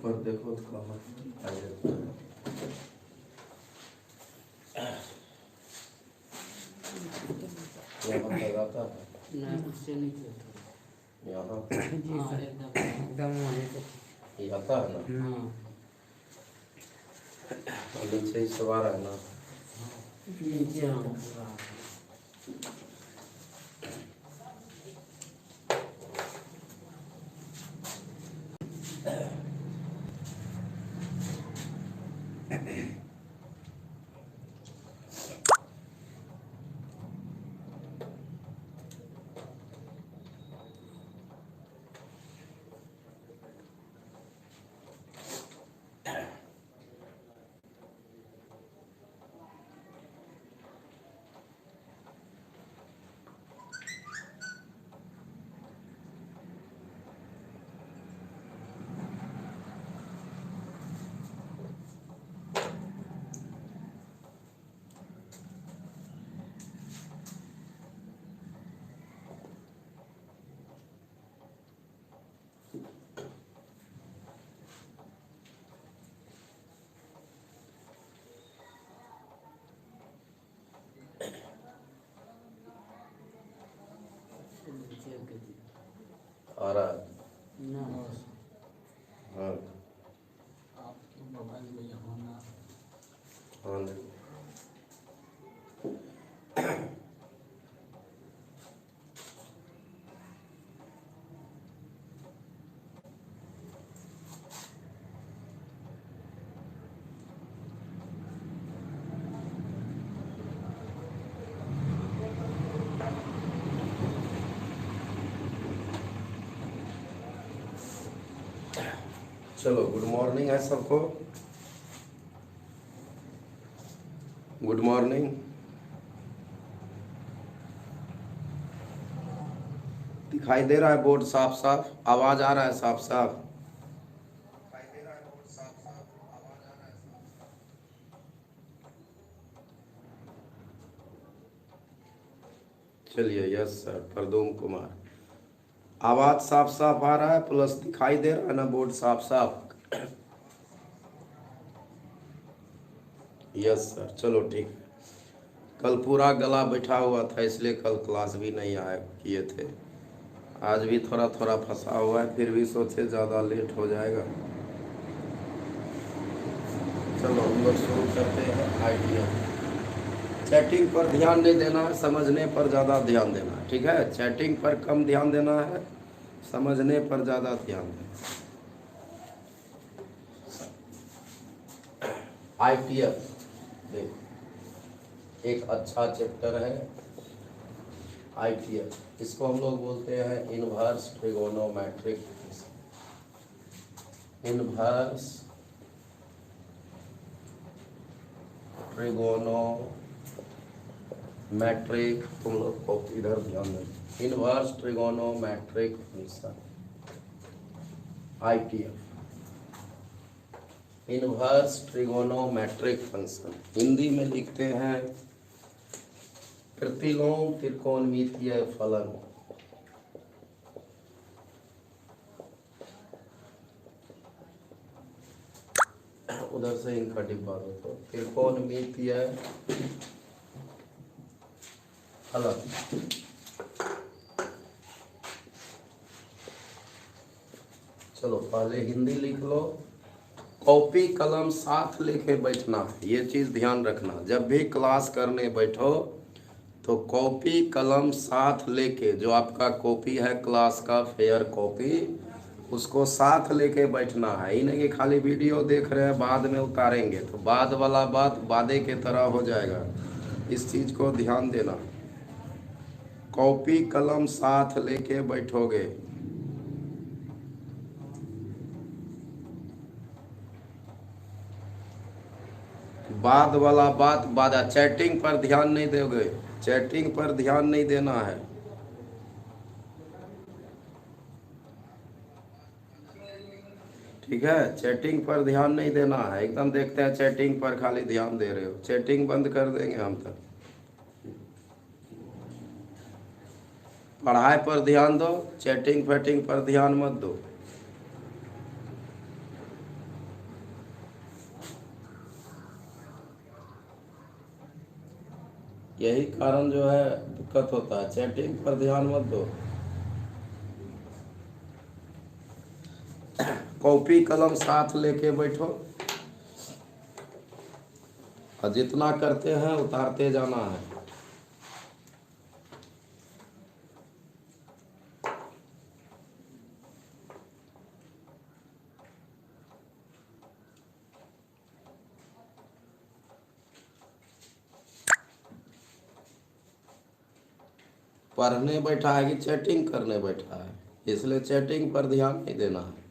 ऊपर देखो तो कहाँ आ जाता है। यहाँ तक आता है नहीं, उससे नहीं होता। यहाँ जी सर, एकदम होने तक। ये आता है ना, हाँ, नीचे ही सवार है ना। नीचे हाँ पूरा। आ रहा है। ना हाँ आपके मोबाइल में यहाँ ना हाँ नहीं। चलो, गुड मॉर्निंग है सबको। Good morning. दिखाई दे रहा है बोर्ड साफ साफ? आवाज आ रहा है साफ साफ? चलिए, यस सर, प्रदोम कुमार। आवाज साफ साफ आ रहा है, प्लस दिखाई दे रहा है ना बोर्ड साफ साफ? यस सर, चलो ठीक है। कल पूरा गला बैठा हुआ था, इसलिए कल क्लास भी नहीं आए किए थे। आज भी थोड़ा थोड़ा फंसा हुआ है, फिर भी सोचे ज़्यादा लेट हो जाएगा। चलो हम लोग शुरू करते हैं आइडिया। चैटिंग पर ध्यान नहीं देना है, समझने पर ज़्यादा ध्यान देना है, ठीक है? चैटिंग पर कम ध्यान देना है, समझने पर ज़्यादा ध्यान देना है। ITF देखो, एक अच्छा चैप्टर है ITF। इसको हम लोग बोलते हैं inverse trigonometric function. Inverse trigonometric, तुम लोग को इधर ध्यान दें, inverse trigonometric function ITF। Inverse trigonometric function Hindi में लिखते हैं प्रतिलोम त्रिकोणमितीय फलन। उधर से इनका डिब्बा दो तो त्रिकोणमितीय फलन। चलो पहले हिंदी लिख लो। कॉपी कलम साथ लेके बैठना है, ये चीज ध्यान रखना। जब भी क्लास करने बैठो तो कॉपी कलम साथ लेके, जो आपका कॉपी है क्लास का फेयर कॉपी, उसको साथ लेके बैठना है। ही नहीं कि खाली वीडियो देख रहे हैं बाद में उतारेंगे तो बाद वाला बात बादे के तरह हो जाएगा। इस चीज को ध्यान देना। कॉपी कलम साथ लेके बैठोगे, बाद वाला बात बादा। चैटिंग पर ध्यान नहीं दोगे, चैटिंग पर ध्यान नहीं देना है। ठीक है, चैटिंग पर ध्यान नहीं देना है एकदम। देखते हैं चैटिंग पर खाली ध्यान दे रहे हो, चैटिंग बंद कर देंगे हम तक। पढ़ाई पर ध्यान दो, चैटिंग फैटिंग पर ध्यान मत दो। यही कारण जो है दिक्कत होता है। चैटिंग पर ध्यान मत दो। कॉपी कलम साथ लेके बैठो और जितना करते हैं उतारते जाना है। पढ़ने बैठा है कि चैटिंग करने बैठा है, इसलिए चैटिंग पर ध्यान नहीं देना है।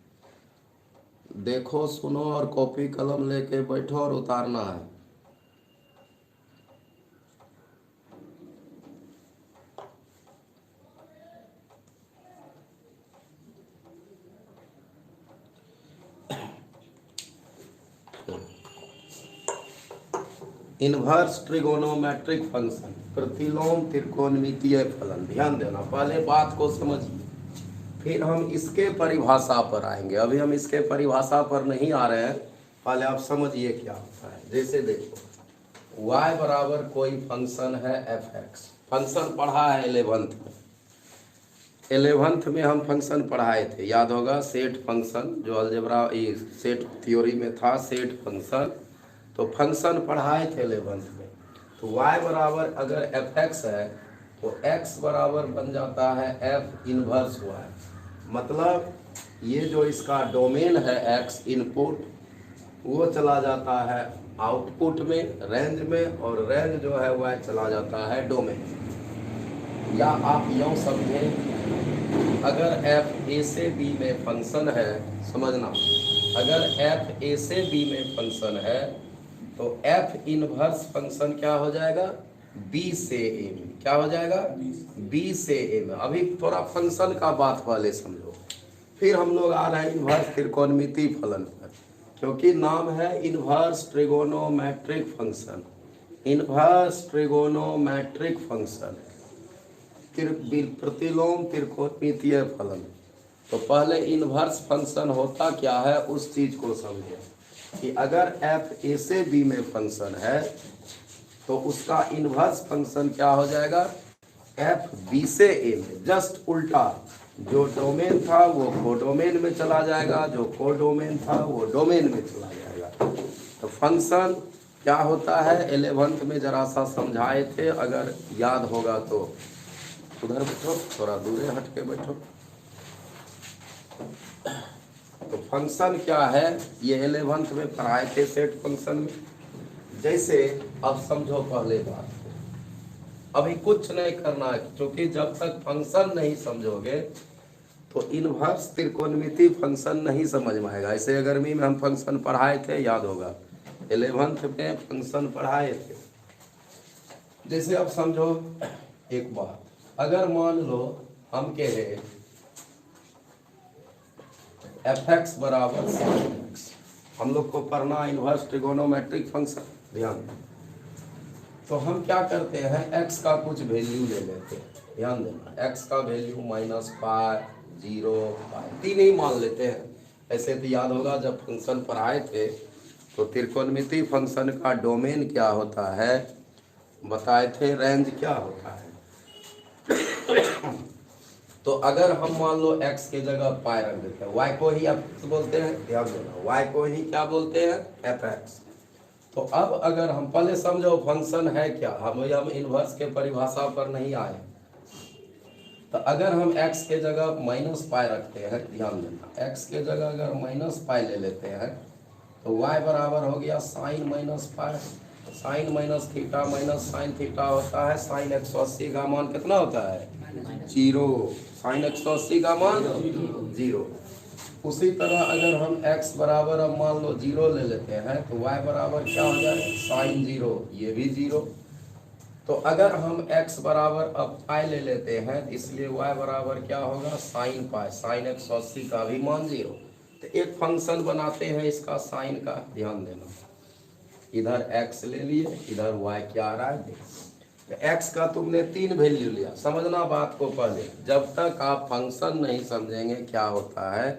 देखो सुनो और कॉपी कलम लेके बैठो और उतारना है। इनवर्स ट्रिगोनोमेट्रिक फंक्शन, प्रतिलोम त्रिकोणमितीय फलन। ध्यान देना, पहले बात को समझिए, फिर हम इसके परिभाषा पर आएंगे। अभी हम इसके परिभाषा पर नहीं आ रहे हैं, पहले आप समझिए क्या होता है। जैसे देखो y बराबर कोई फंक्शन है f(x), फंक्शन पढ़ा है 11th में। 11th में हम फंक्शन पढ़ाए थे, याद होगा, सेट फंक्शन जो अलजेब्रा सेट थ्योरी में था, सेट फंक्शन। तो फंक्शन पढ़ाए थे 11th में। तो y बराबर अगर f(x) है तो x बराबर बन जाता है f इनवर्स y। मतलब ये जो इसका डोमेन है x इनपुट, वो चला जाता है आउटपुट में, रेंज में, और रेंज जो है वह चला जाता है डोमेन। या आप यूँ समझें, अगर f a से b में फंक्शन है, समझना, अगर f a से b में फंक्शन है तो f इनवर्स फंक्शन क्या हो जाएगा, b से a में। क्या हो जाएगा, b से a में। अभी थोड़ा फंक्शन का बात पहले समझो, फिर हम लोग आ रहे हैं इनवर्स त्रिकोणमितीय फलन पर, क्योंकि नाम है inverse trigonometric function. Inverse trigonometric function, प्रतिलोम त्रिकोणमितीय फलन। तो पहले इनवर्स फंक्शन होता क्या है उस चीज को समझे कि अगर f a से b में फंक्शन है तो उसका इनवर्स फंक्शन क्या हो जाएगा, f b से a में। जस्ट उल्टा, जो डोमेन था वो कोडोमेन में चला जाएगा, जो कोडोमेन था वो डोमेन में चला जाएगा। तो फंक्शन क्या होता है 11th में जरा सा समझाए थे, अगर याद होगा तो। उधर बैठो, थोड़ा दूर हट के बैठो। तो फंक्शन क्या है ये 11th में पढ़ाए थे सेट फंक्शन में। जैसे अब समझो पहले बात, अभी कुछ नहीं करना है, क्योंकि जब तक फंक्शन नहीं समझोगे तो इनवर्स त्रिकोणमितीय फंक्शन नहीं समझ में आएगा। ऐसे 11वीं में हम फंक्शन पढ़ाए थे, याद होगा, 11th में फंक्शन पढ़ाए थे। जैसे अब समझो एक बात, अगर मान लो हम कहे f(x) बराबर sin x, हम लोग को पढ़ना इनवर्स ट्रिगोनोमेट्रिक फंक्शन, ध्यान। तो हम क्या करते हैं, x का कुछ वैल्यू ले लेते हैं, ध्यान देना, x का वैल्यू -π, 0, π, 3 ही मान लेते हैं। ऐसे तो याद होगा जब फंक्शन पढ़ाए थे तो त्रिकोणमितीय फंक्शन का डोमेन क्या होता है बताए थे, रेंज क्या होता है। तो अगर हम मान लो x के जगह पाई रख देते हैं, y को ही f बोलते हैं, ध्यान देना, y को ही क्या बोलते हैं, f(x). तो अब अगर हम पहले समझो फंक्शन है क्या, हम इनवर्स के परिभाषा पर नहीं आए। तो अगर हम x के जगह -π रखते हैं, ध्यान देना, x के जगह अगर -π ले लेते हैं तो y बराबर हो गया sin -π। Sine minus theta minus sine theta होता है साइन 180 का मान कितना होता है, 0। साइन 180 का मान 0। उसी तरह अगर हम x बराबर अब मान लो 0 ले लेते हैं तो y बराबर क्या हो जाए, साइन 0, ये भी 0। तो अगर हम x बराबर अब पाई ले लेते हैं, इसलिए y बराबर क्या होगा, साइन पाई, साइन 180 का भी मान 0। तो एक फंक्शन बनाते हैं इसका साइन का, ध्यान देना, इधर x ले लिए, इधर y क्या आ रहा है देखो। तो x का तुमने 3 वैल्यू लिया, समझना बात को पहले, जब तक आप फंक्शन नहीं समझेंगे क्या होता है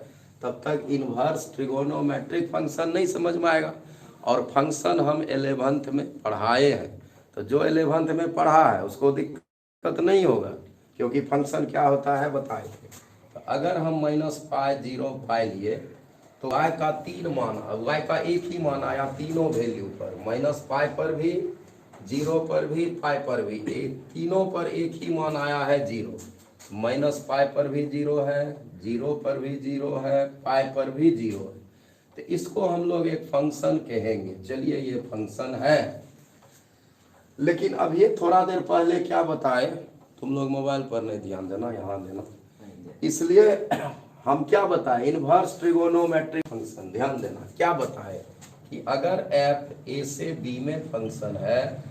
तब तक इनवर्स ट्रिगोनोमेट्रिक फंक्शन नहीं समझ में आएगा। और फंक्शन हम 11th में पढ़ाए हैं, तो जो 11th में पढ़ा है उसको दिक्कत नहीं होगा, क्योंकि फंक्शन क्या होता है बताए थे। तो अगर हम -पाई 0 पाई लिए तो y का 3 मान, y का एक ही मान आया तीनों वैल्यू पर, -पाई पर भी, 0 पर भी, पाई पर भी, तीनों पर एक ही मान आया है 0। -पाई पर भी 0 है, 0 पर भी 0 है, पाई पर भी 0 है। तो इसको हम लोग एक फंक्शन कहेंगे। चलिए ये फंक्शन है, लेकिन अब ये थोड़ा देर पहले क्या बताए, तुम लोग मोबाइल पर नहीं ध्यान देना, यहाँ देना, इसलिए हम क्या बताए, इनवर्स ट्रिगोनोमेट्रिक फंक्शन। ध्यान देना क्या बताए कि अगर f a से b में फंक्शन है,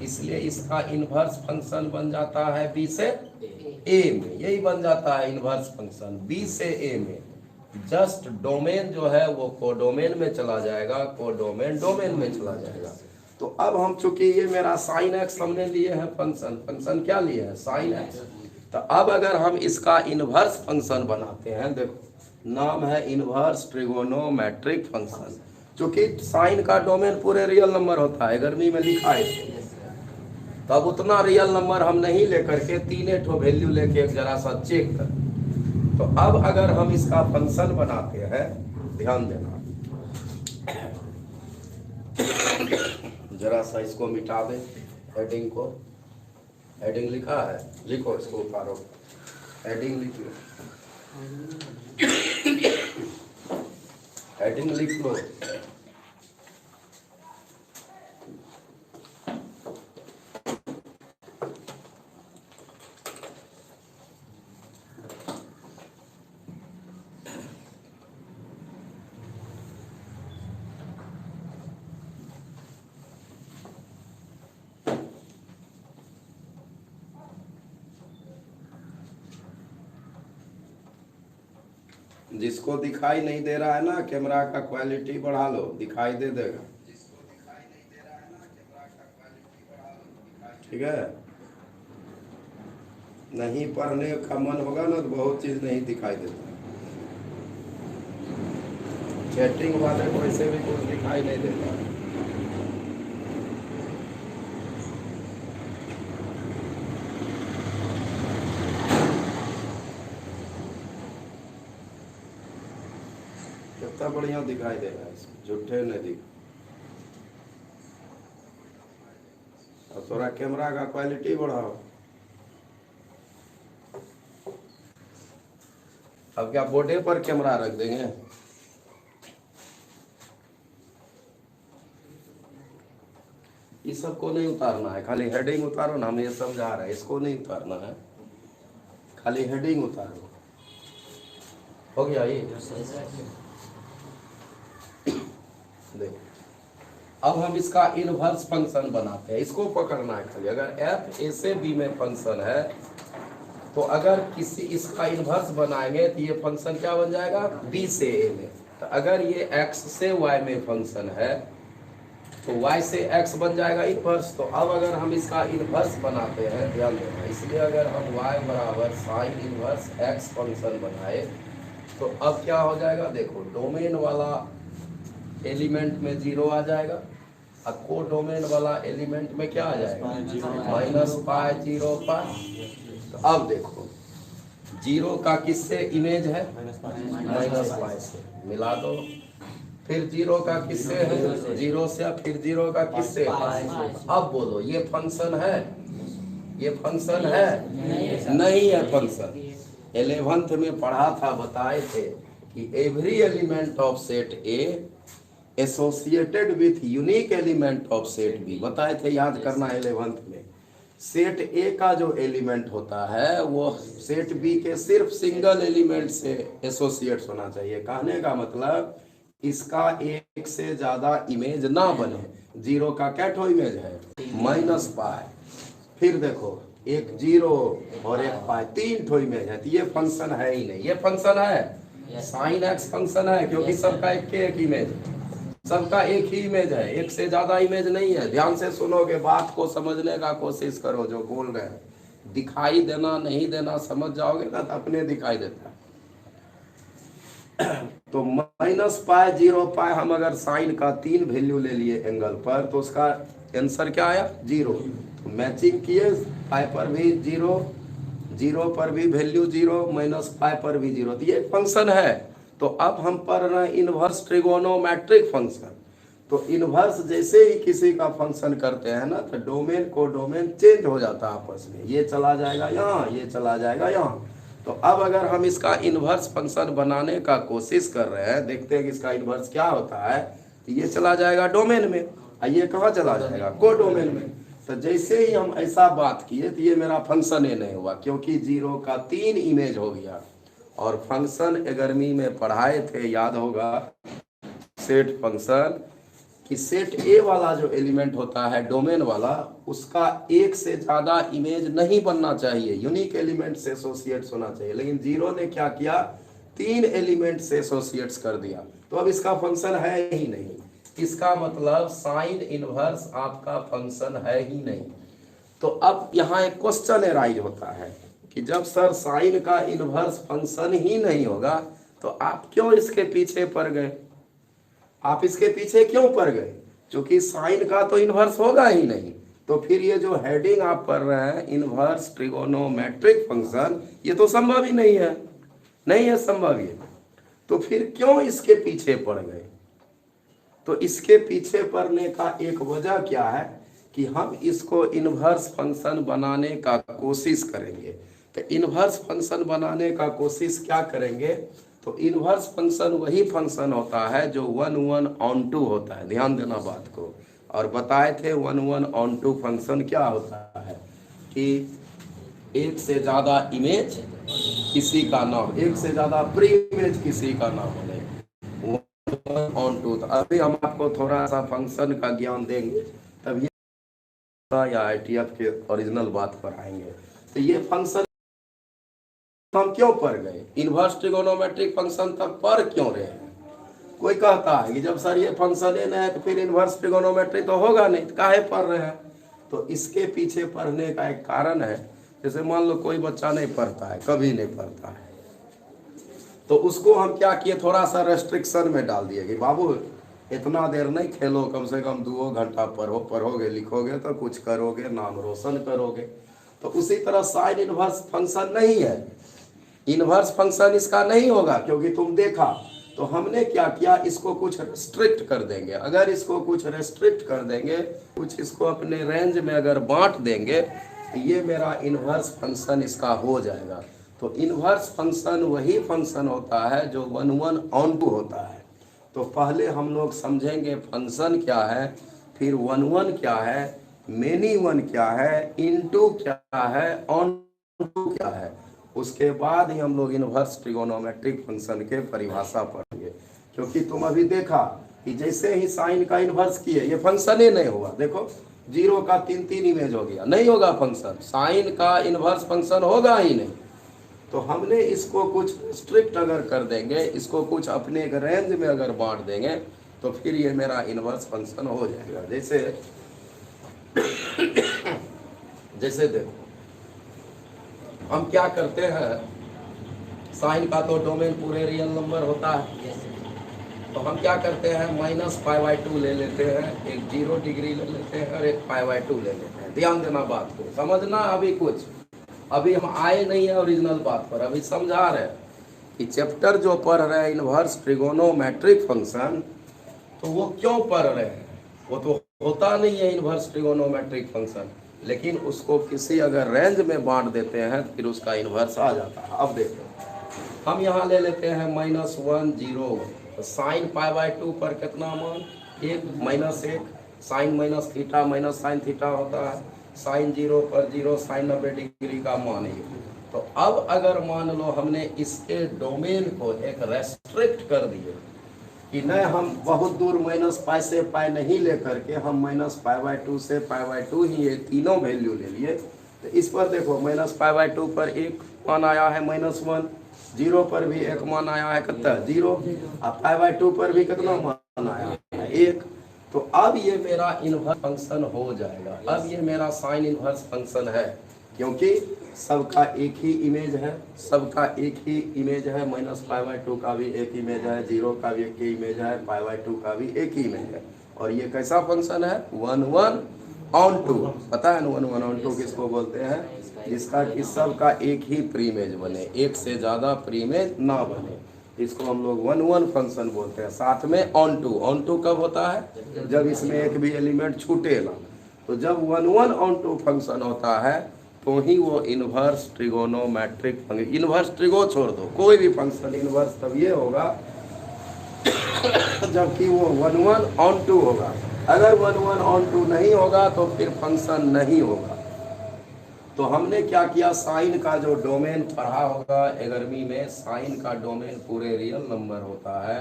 इसलिए इसका इनवर्स फंक्शन बन जाता है b से a में, यही बन जाता है इनवर्स फंक्शन b से a में। जस्ट डोमेन जो है वो कोडोमेन में चला जाएगा, कोडोमेन डोमेन में चला जाएगा। तो अब हम चूंकि ये मेरा साइन एक्स हमने लिए हैं फंक्शन, फंक्शन क्या लिए है साइन एक्स, तो अब अगर हम इसका इनवर्स फंक्शन बनाते हैं, देखो नाम है इनवर्स ट्रिगोनोमेट्रिक फंक्शन। चूंकि साइन का डोमेन पूरे रियल नंबर होता है, गर्मी में लिखा है, तब उतना रियल नंबर हम नहीं लेकर के तीन ठो वैल्यू लेके एक जरा सा चेक कर। तो अब अगर हम इसका फंक्शन बनाते हैं, ध्यान देना, जरा सा इसको मिटा दे, हेडिंग को, हेडिंग लिखा है, लिखो इसको उतारो, हेडिंग लिख लो, हेडिंग लिख लो। जिसको दिखाई नहीं दे रहा है ना, कैमरा का क्वालिटी बढ़ा लो, दिखाई दे देगा। ठीक है, नहीं पढ़ने का मन होगा ना तो बहुत चीज नहीं दिखाई देता। चैटिंग वाले को ऐसे भी कुछ दिखाई नहीं देता। कितना बढ़िया दिखाई दे रहा है, झूठे नहीं दिख। और थोड़ा कैमरा का क्वालिटी बढ़ाओ। अब क्या बोर्डे पर कैमरा रख देंगे? इस सबको नहीं उतारना है, खाली हेडिंग उतारो ना, हम ये समझा रहे हैं, इसको नहीं उतारना है, खाली हेडिंग उतारो। हो गया ये? देखो अब हम इसका इनवर्स फंक्शन बनाते हैं, इसको पकड़ना है खाली। अगर f a से b में फंक्शन है तो अगर किसी इसका इनवर्स बनाएंगे तो ये फंक्शन क्या बन जाएगा, b से a में। तो अगर ये x से y में फंक्शन है तो y से x बन जाएगा इनवर्स। तो अब अगर हम इसका इनवर्स बनाते हैं, ध्यान देना, इसलिए अगर हम y बराबर साइन इनवर्स x फंक्शन बनाए तो अब क्या हो जाएगा, देखो डोमेन वाला एलिमेंट में 0 आ जाएगा और को डोमेन वाला एलिमेंट में क्या आ जाएगा, -पाई 0 पाई। तो अब देखो 0 का किससे इमेज है, -पाई से, मिला दो। फिर 0 का किससे है, 0 से, फिर 0 का किससे, अब बोलो ये फंक्शन है, ये फंक्शन है, नहीं है फंक्शन। 11th में पढ़ा था, बताए थे कि every element of set A associated with unique element of set B, बताए थे, याद करना 11th में। सेट ए का जो एलिमेंट होता है वो सेट बी के सिर्फ सिंगल एलिमेंट से एसोसिएट होना चाहिए। कहने का मतलब इसका एक से ज्यादा इमेज ना बने। 0 का क्या ठो इमेज है, -पाई, फिर देखो एक 0 और एक पाई, 3 ठो इमेज है। तो ये फंक्शन है ही नहीं, ये फंक्शन है साइन एक्स फंक्शन है, क्योंकि सबका एक इमेज है, सबका एक ही इमेज है, एक से ज्यादा इमेज नहीं है। ध्यान से सुनोगे, बात को समझने का कोशिश करो, जो बोल रहे हैं दिखाई देना नहीं देना समझ जाओगे ना तो अपने दिखाई देता है। तो -पाई 0 पाई हम अगर साइन का 3 वैल्यू ले लिए एंगल पर तो उसका आंसर क्या आया 0। तो मैचिंग किए, पाई पर भी 0, 0 पर भी वैल्यू 0, माइनस पाई पर भी 0। तो ये फंक्शन है। तो अब हम पढ़ रहे हैं इनवर्स ट्रिगोनोमेट्रिक फंक्शन। तो इनवर्स जैसे ही किसी का फंक्शन करते हैं ना, तो डोमेन को डोमेन चेंज हो जाता है आपस में, ये चला जाएगा यहाँ, ये चला जाएगा यहाँ। तो अब अगर हम इसका इनवर्स फंक्शन बनाने का कोशिश कर रहे हैं, देखते हैं कि इसका इनवर्स क्या होता है। तो ये चला जाएगा डोमेन में, और ये कहाँ चला जाएगा कोडोमेन में। तो जैसे ही हम ऐसा बात किए तो ये मेरा फंक्शन ही नहीं हुआ, क्योंकि 0 का 3 इमेज हो गया। और फंक्शन 11वीं में पढ़ाए थे, याद होगा, सेट फंक्शन कि सेट ए वाला जो एलिमेंट होता है डोमेन वाला, उसका एक से ज्यादा इमेज नहीं बनना चाहिए, यूनिक एलिमेंट से एसोसिएट्स होना चाहिए। लेकिन 0 ने क्या किया, 3 एलिमेंट से एसोसिएट्स कर दिया। तो अब इसका फंक्शन है ही नहीं। इसका मतलब साइन इनवर्स आपका फंक्शन है ही नहीं। तो अब यहाँ एक क्वेश्चन एराइज होता है कि जब सर साइन का इनवर्स फंक्शन ही नहीं होगा, तो आप क्यों इसके पीछे पड़ गए? आप इसके पीछे क्यों पड़ गए? क्योंकि साइन का तो इनवर्स होगा ही नहीं। तो फिर ये जो हेडिंग आप पढ़ रहे हैं इनवर्स ट्रिगोनोमेट्रिक फंक्शन, ये तो संभव ही नहीं है, नहीं है संभव ये। तो फिर क्यों इसके पीछे पड़ गए? तो इसके पीछे पड़ने का एक वजह क्या है कि हम इसको इनवर्स फंक्शन बनाने का कोशिश करेंगे। तो इनवर्स फंक्शन बनाने का कोशिश क्या करेंगे? तो इनवर्स फंक्शन वही फंक्शन होता है जो 1/1/2 होता है। ध्यान देना बात को। और बताए थे 1/1/2 फंक्शन क्या होता है कि एक से ज्यादा इमेज किसी का ना हो, एक से ज्यादा प्री इमेज किसी का ना हो। 1/2। तो अभी हम आपको थोड़ा सा फंक्शन का ज्ञान देंगे, तभी या ITF के ओरिजिनल बात पर आएंगे। तो ये फंक्शन हम क्यों पढ़ गए, इनवर्स ट्रिगोनोमेट्रिक फंक्शन तक पढ़ क्यों रहे हैं? कोई कहता है कि जब सर ये फंक्शन ही नहीं है तो फिर इनवर्स ट्रिगोनोमेट्री तो होगा नहीं, तो काहे पढ़ रहे हैं? तो इसके पीछे पढ़ने का एक कारण है। जैसे मान लो कोई बच्चा नहीं पढ़ता है, कभी नहीं पढ़ता है, तो उसको हम क्या किए, थोड़ा सा रेस्ट्रिक्शन में डाल दिए कि बाबू इतना देर नहीं खेलो, कम से कम 2 घंटा पढ़ो, पढ़ोगे लिखोगे तो कुछ करोगे, नाम रोशन करोगे। तो उसी तरह साइन इनवर्स फंक्शन नहीं है, इनवर्स फंक्शन इसका नहीं होगा, क्योंकि तुम देखा। तो हमने क्या किया, इसको कुछ रेस्ट्रिक्ट कर देंगे। अगर इसको कुछ रेस्ट्रिक्ट कर देंगे, कुछ इसको अपने रेंज में अगर बांट देंगे, तो ये मेरा इनवर्स फंक्शन इसका हो जाएगा। तो इनवर्स फंक्शन वही फंक्शन होता है जो 1/1/2 होता है। तो पहले हम लोग समझेंगे फंक्शन क्या है, फिर 1/1 क्या है, मेनी 1 क्या है, इनटू क्या है, ऑन टू क्या है। उसके बाद ही हम लोग इनवर्स ट्रिगोनोमेट्रिक फंक्शन के परिभाषा पढ़ेंगे। क्योंकि तुम अभी देखा कि जैसे ही साइन का इनवर्स किए, ये फंक्शन ही नहीं हुआ। देखो 0 का 3 इमेज हो गया, नहीं होगा फंक्शन, साइन का इनवर्स फंक्शन होगा ही नहीं। तो हमने इसको कुछ स्ट्रिक्ट अगर कर देंगे, इसको कुछ अपने एक रेंज में अगर बांट देंगे, तो फिर ये मेरा इनवर्स फंक्शन हो जाएगा। जैसे देखो हम क्या करते हैं, साइन का तो डोमेन पूरे रियल नंबर होता है। तो हम क्या करते हैं, -π/2 ले लेते हैं, एक 0 डिग्री ले लेते हैं और एक π/2 ले लेते हैं। ध्यान देना बात को, समझना। अभी हम आए नहीं है ओरिजिनल बात पर, अभी समझा रहे हैं कि चैप्टर जो पढ़ रहे हैं इनवर्स ट्रिगोनोमेट्रिक फंक्शन, तो वो क्यों पढ़ रहे हैं? वो तो होता नहीं है इनवर्स ट्रिगोनोमेट्रिक फंक्शन, लेकिन उसको किसी अगर रेंज में बांट देते हैं फिर उसका इनवर्स आ जाता है। अब देखो हम यहाँ ले लेते हैं -1 0। तो साइन π/2 पर कितना मान, 1 -1, sine minus theta minus sine theta होता है। साइन 0 पर 0, साइन 90 डिग्री का मान 1। तो अब अगर मान लो हमने इसके डोमेन को एक रेस्ट्रिक्ट कर दिए कि नहीं, हम बहुत दूर -π से π नहीं लेकर के हम -π/2 से π/2 ही ये तीनों वैल्यू ले लिए। तो इस पर देखो -π/2 पर एक मान आया है -1, 0 पर भी एक मान आया है कितना 0, और π/2 पर भी कितना मान आया है 1। तो अब ये मेरा इनवर्स फंक्शन हो जाएगा। अब ये मेरा साइन इनवर्स फंक्शन है, क्योंकि सबका एक ही इमेज है, सबका एक ही इमेज है। -π/2 का भी एक इमेज है, 0 का भी एक ही इमेज है, π/2 का भी एक ही इमेज है। और ये कैसा फंक्शन है, 1/1 ऑन टू, पता है वन वन ऑन टू किसको बोलते हैं? जिसका कि सबका एक ही प्रीमेज बने, एक से ज़्यादा प्रीमेज ना बने, इसको हम लोग वन वन फंक्शन बोलते हैं। साथ में ऑन टू कब होता है? जब इसमें एक भी एलिमेंट छूटे ना। तो जब one one onto function होता है तो ही वो inverse trigonometric function, inverse trigo छोड़ दो, कोई भी फंक्शन इन्वर्स तब ये होगा जबकि वो वन वन ऑन टू होगा। अगर वन वन ऑन टू नहीं होगा तो फिर फंक्शन नहीं होगा। तो हमने क्या किया, साइन का जो डोमेन पढ़ा होगा 11वीं में, साइन का डोमेन पूरे रियल नंबर होता है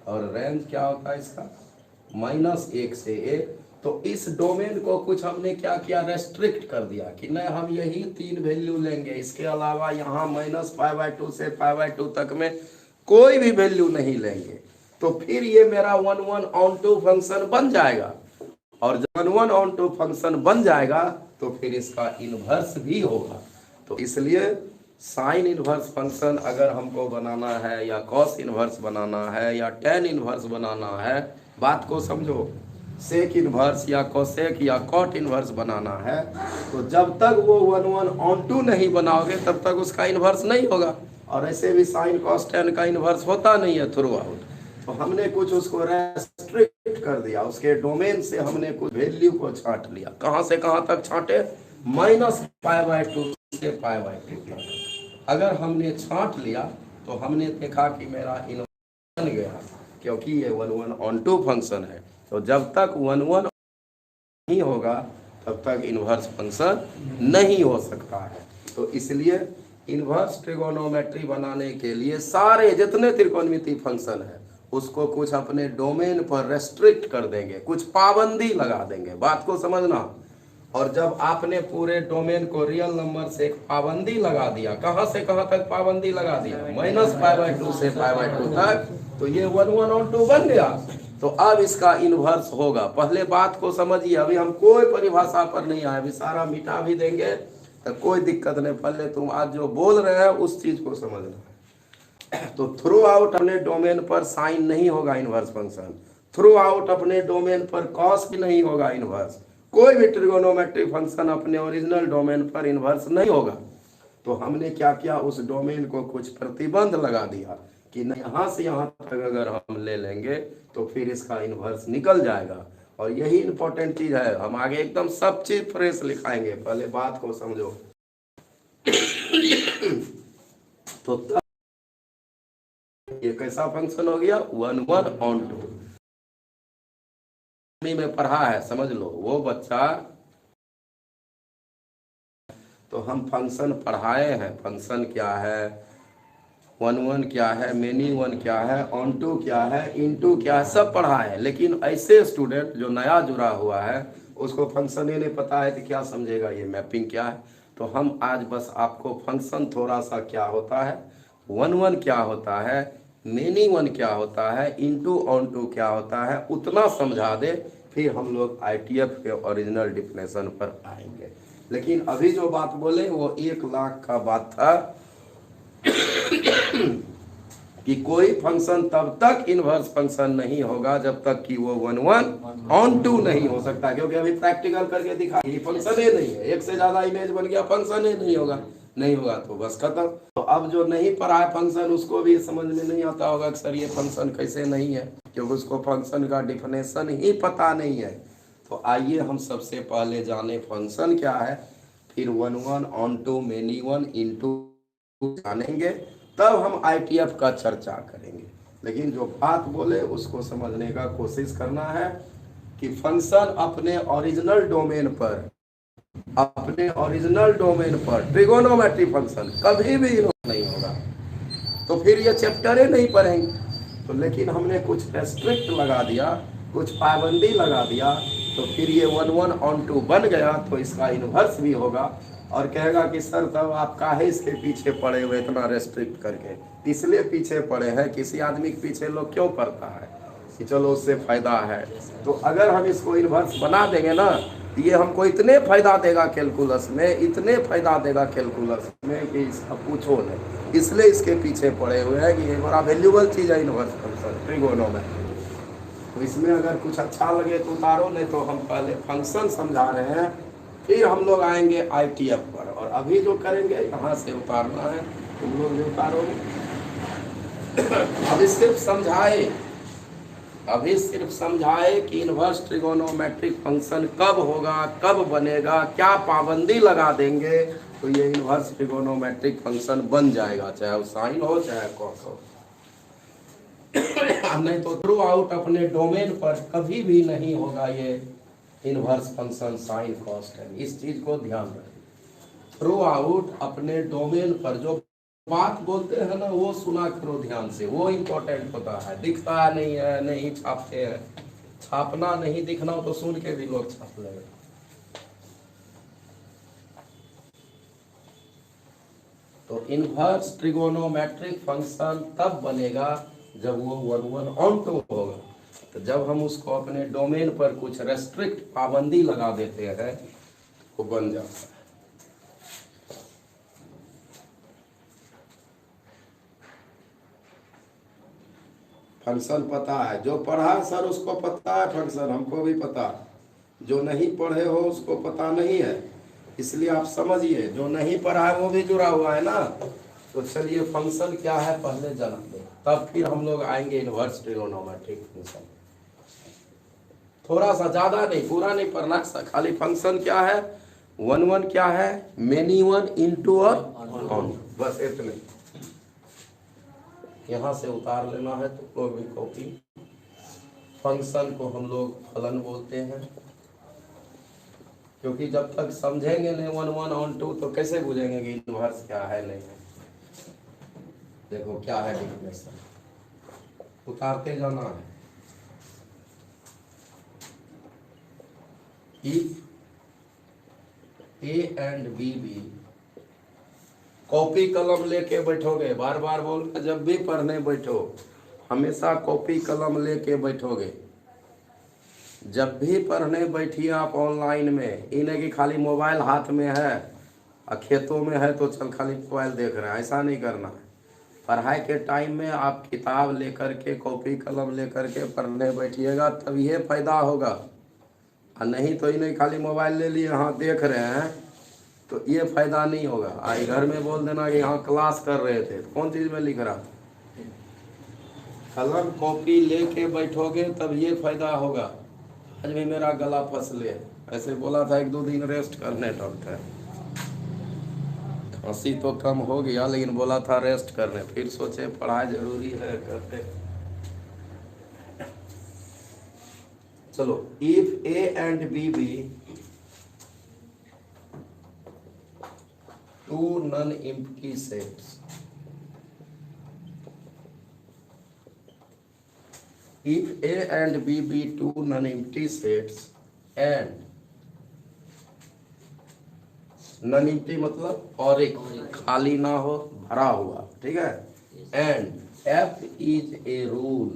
और रेंज क्या होता है इसका? -1 से 1। तो इस डोमेन को कुछ हमने क्या किया, रेस्ट्रिक्ट कर दिया कि नहीं हम यही 3 वैल्यू लेंगे, इसके अलावा यहाँ -π/2 से π/2 तक में कोई भी वैल्यू नहीं लेंगे। तो फिर ये मेरा one one onto function बन जाएगा, और जब one one onto function बन जाएगा तो फिर इसका इन्वर्स भी होगा। तो इसलिए साइन इन्वर्स फंक्शन अगर हमको बनाना है या कॉस इन्वर्स बनाना है या टेन इन्वर्स बनाना है, बात को समझो, सेक इन्वर्स या कोसेक या कॉट इन्वर्स बनाना है, तो जब तक वो वन वन ऑन टू नहीं बनाओगे तब तक उसका इन्वर्स नहीं होगा। और ऐसे भी साइन कॉस टेन का इन्वर्स होता नहीं है थ्रू आउट। तो हमने कुछ उसको रेस्ट्रिक्ट कर दिया, उसके डोमेन से हमने कुछ वैल्यू को छांट लिया। कहां से कहां तक छांटे? -π/2 से π/2 तक। अगर हमने छांट लिया तो हमने देखा कि मेरा इन्वर्स बन गया, क्योंकि ये one one onto function है। तो जब तक वन वन नहीं होगा तब तक इन्वर्स फंक्शन नहीं हो सकता है। तो इसलिए इन्वर्स ट्रिगोनोमेट्री बनाने के लिए सारे जितने त्रिकोणमिति फंक्शन है उसको कुछ अपने डोमेन पर रेस्ट्रिक्ट कर देंगे, कुछ पाबंदी लगा देंगे, बात को समझना। और जब आपने पूरे डोमेन को रियल नंबर से एक पाबंदी लगा दिया, कहां से कहां तक पाबंदी लगा दिया? -π/2 से π/2 तक, तो ये वन वन ऑन टू बन गया। तो अब इसका इन्वर्स होगा। पहले बात को समझिए, अभी हम कोई परिभाषा पर नहीं आए, अभी सारा मिटा भी देंगे तो कोई दिक्कत नहीं। पहले तुम आज जो बोल रहे हैं उस चीज को समझना। तो थ्रू आउट अपने डोमेन पर साइन नहीं होगा इन्वर्स फंक्शन, थ्रू आउट अपने डोमेन पर कॉस भी नहीं होगा इन्वर्स, कोई भी ट्रिगोनोमेट्रिक फंक्शन अपने ओरिजिनल डोमेन पर इन्वर्स नहीं होगा। तो हमने क्या किया, उस डोमेन को कुछ प्रतिबंध लगा दिया कि यहाँ से यहाँ तक अगर हम ले लेंगे तो फिर इसका इन्वर्स निकल जाएगा। और यही इंपॉर्टेंट चीज है, हम आगे एकदम सब चीज फ्रेश लिखाएंगे, पहले बात को समझो। तो ये कैसा फंक्शन हो गया? वन वन ऑन टू में पढ़ा है, समझ लो वो बच्चा। तो हम फंक्शन पढ़ाए हैं, फंक्शन क्या है, वन वन क्या है, मेनी वन क्या है, ऑन टू क्या है, इनटू क्या है, सब पढ़ाए हैं। लेकिन ऐसे स्टूडेंट जो नया जुड़ा हुआ है उसको फंक्शन ही नहीं पता है कि क्या समझेगा ये मैपिंग क्या है। तो हम आज बस आपको फंक्शन थोड़ा सा क्या होता है, वन वन क्या होता है, मेनी वन क्या होता है, इनटू ऑन टू क्या होता है, उतना समझा दे, फिर हम लोग ITF के ओरिजिनल डिफिनेशन पर आएंगे। लेकिन अभी जो बात बोले वो 1 लाख का बात था कि कोई फंक्शन तब तक इन्वर्स फंक्शन नहीं होगा जब तक कि वो वन वन ऑन टू नहीं हो सकता। क्योंकि अभी प्रैक्टिकल करके दिखा, ये फंक्शन ही नहीं है, एक से ज्यादा इमेज बन गया, फंक्शन ही नहीं होगा, नहीं होगा तो बस खत्म। तो अब जो नहीं पढ़ा है फंक्शन उसको भी समझ में नहीं आता होगा कि सर ये फंक्शन कैसे नहीं है, क्योंकि उसको फंक्शन का डिफिनेशन ही पता नहीं है। तो आइए हम सबसे पहले जाने फंक्शन क्या है, फिर one one onto many one into जानेंगे, तब हम ITF का चर्चा करेंगे। लेकिन जो बात बोले उसको समझने का कोशिश करना है कि फंक्शन अपने ओरिजिनल डोमेन पर, अपने ओरिजिनल डोमेन पर ट्रिगोनोमेट्री फंक्शन कभी भी नहीं होगा। तो फिर ये चैप्टर ही नहीं पढ़ेंगे। तो लेकिन हमने कुछ रेस्ट्रिक्ट लगा दिया, कुछ पाबंदी लगा दिया, तो फिर ये वन वन ऑन टू बन गया, तो इसका इन्वर्स भी होगा। और कहेगा कि सर तब आप काहे इसके पीछे पड़े हुए इतना रेस्ट्रिक्ट करके? इसलिए पीछे पड़े हैं, किसी आदमी के पीछे लोग क्यों पड़ता है कि चलो उससे फायदा है। तो अगर हम इसको इन्वर्स बना देंगे ना, ये हमको इतने फायदा देगा कैलकुलस में, इतने फायदा देगा कैलकुलस में कि इसका पूछो नहीं। इसलिए इसके पीछे पड़े हुए हैं कि ये बड़ा वैल्यूबल चीज है इन्वर्स फंक्शन ट्रिगोनोमेट्री। तो इसमें अगर कुछ अच्छा लगे तो उतारो, नहीं तो हम पहले फंक्शन समझा रहे हैं, फिर हम लोग आएंगे ITF पर, और अभी जो करेंगे यहाँ से उतारना है, तुम लोग भी उतारोगे। अभी सिर्फ समझाए कि इन्वर्स ट्रिगोनोमेट्रिक फंक्शन कब होगा, कब बनेगा, क्या पाबंदी लगा देंगे तो ये इन्वर्स ट्रिगोनोमेट्रिक फंक्शन बन जाएगा, चाहे वो साइन हो चाहे कॉस हो। नहीं तो थ्रू आउट अपने डोमेन पर कभी भी नहीं होगा ये inverse function sine cos tan. इस चीज को ध्यान रखें, थ्रू आउट अपने डोमेन पर जो बात बोलते हैं ना वो सुना करो ध्यान से, वो इम्पोर्टेंट होता है। दिखता नहीं है, नहीं छापते हैं, छापना नहीं दिखना हो तो सुन के भी लोग छाप लेंगे। तो इन्वर्स ट्रिगोनोमेट्रिक फंक्शन तब बनेगा जब वो 1/(1)(2) होगा। तो जब हम उसको अपने डोमेन पर कुछ रेस्ट्रिक्ट पाबंदी लगा देते हैं वो बन जाता है। फंक्शन पता है, जो पढ़ा सर उसको पता है फंक्शन, हमको भी पता। जो नहीं पढ़े हो उसको पता नहीं है, इसलिए आप समझिए। जो नहीं पढ़ा है वो भी जुड़ा हुआ है ना। तो चलिए फंक्शन क्या है पहले जान दो, तब फिर हम लोग आएंगे इन्वर्स ट्रिगोनोमेट्रिक फंक्शन। थोड़ा सा, ज्यादा नहीं, पूरा नहीं पढ़ना, खाली फंक्शन क्या है, 1/(1) क्या है, मेनी वन इनटू ऑन, बस इतने। यहाँ से उतार लेना है तो लोग भी कॉपी। फंक्शन को हम लोग फलन बोलते हैं, क्योंकि जब तक समझेंगे नहीं 1/(1)(2) तो कैसे बुझेंगे कि इन्वर्स क्या है नहीं है। देखो क्या है डिफिनेशन, उतारते जाना है। इफ A and B भी, कॉपी कलम लेके बैठोगे, बार बार बोल के जब भी पढ़ने बैठो हमेशा कॉपी कलम लेके बैठोगे। जब भी पढ़ने बैठिए आप ऑनलाइन में, ये नहीं कि खाली मोबाइल हाथ में है और खेतों में है तो चल खाली मोबाइल देख रहे हैं, ऐसा नहीं करना है। पढ़ाई के टाइम में आप किताब लेकर के, कॉपी कलम लेकर के पढ़ने बैठिएगा, तब ये फायदा होगा। और नहीं तो ये नहीं खाली मोबाइल ले लिए हाँ देख रहे हैं तो ये फायदा नहीं होगा। आई घर में बोल देना कि यहाँ क्लास कर रहे थे, कौन चीज में लिख रहा, कलम कॉपी लेके बैठोगे तब ये फायदा होगा। आज भी मेरा गला फंसले, ऐसे बोला था 1-2 दिन रेस्ट करने डॉक्टर, खांसी तो कम हो गया लेकिन बोला था रेस्ट करने, फिर सोचे पढ़ाई जरूरी है करते। चलो, if A and B be two non-empty sets, if A and B be two non-empty sets and non-empty मतलब और एक खाली ना हो, भरा हुआ, ठीक है, and F is a rule,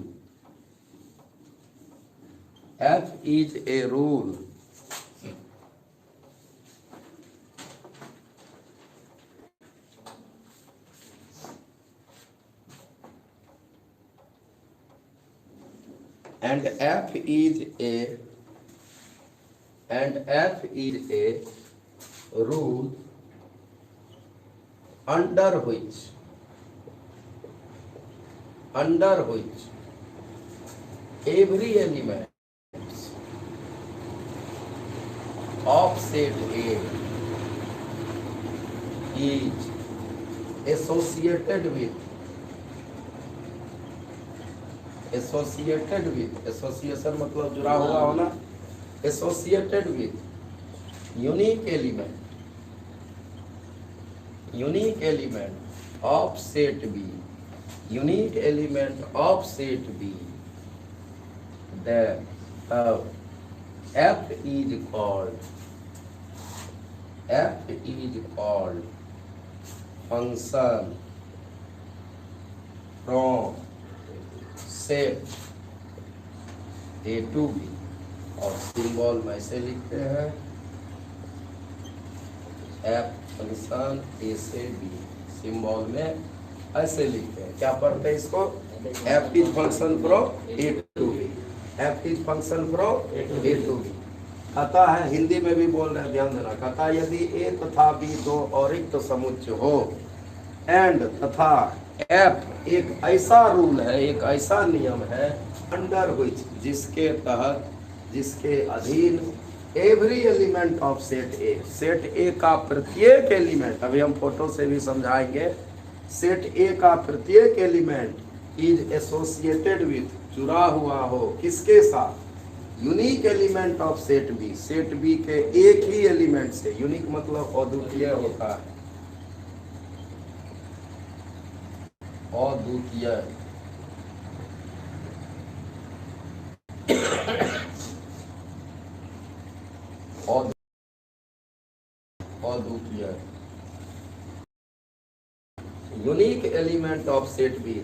F is a rule and F is a rule under which every element of set A is associated with, association मतलब जुड़ा हुआ होना, associated with unique element of set B, unique element of set B, then F is called function from set A to B, और symbol में ऐसे लिखते हैं F function A से B, सिंबल में ऐसे लिखते हैं। क्या पढ़ते हैं इसको, F is function from A to B। F is function from A to B. कहता है, हिंदी में भी बोल रहे हैं, ध्यान देना। कहता है यदि ए तथा बी दो औरिक्त समुच्चय हो एंड तथा एफ एक ऐसा रूल है, एक ऐसा नियम है, अंडर विच जिसके तहत, जिसके अधीन एवरी एलिमेंट ऑफ सेट ए का प्रत्येक एलिमेंट, अभी हम फोटो से भी समझाएंगे, सेट ए का प्रत्येक एलिमेंट इज एसोसिएटेड विथ, जुड़ा हुआ हो किसके साथ, unique element of set B के एक ही एलिमेंट से, यूनिक मतलब अद्वितीय होता है, अद्वितीय, अद्वितीय unique element of set B.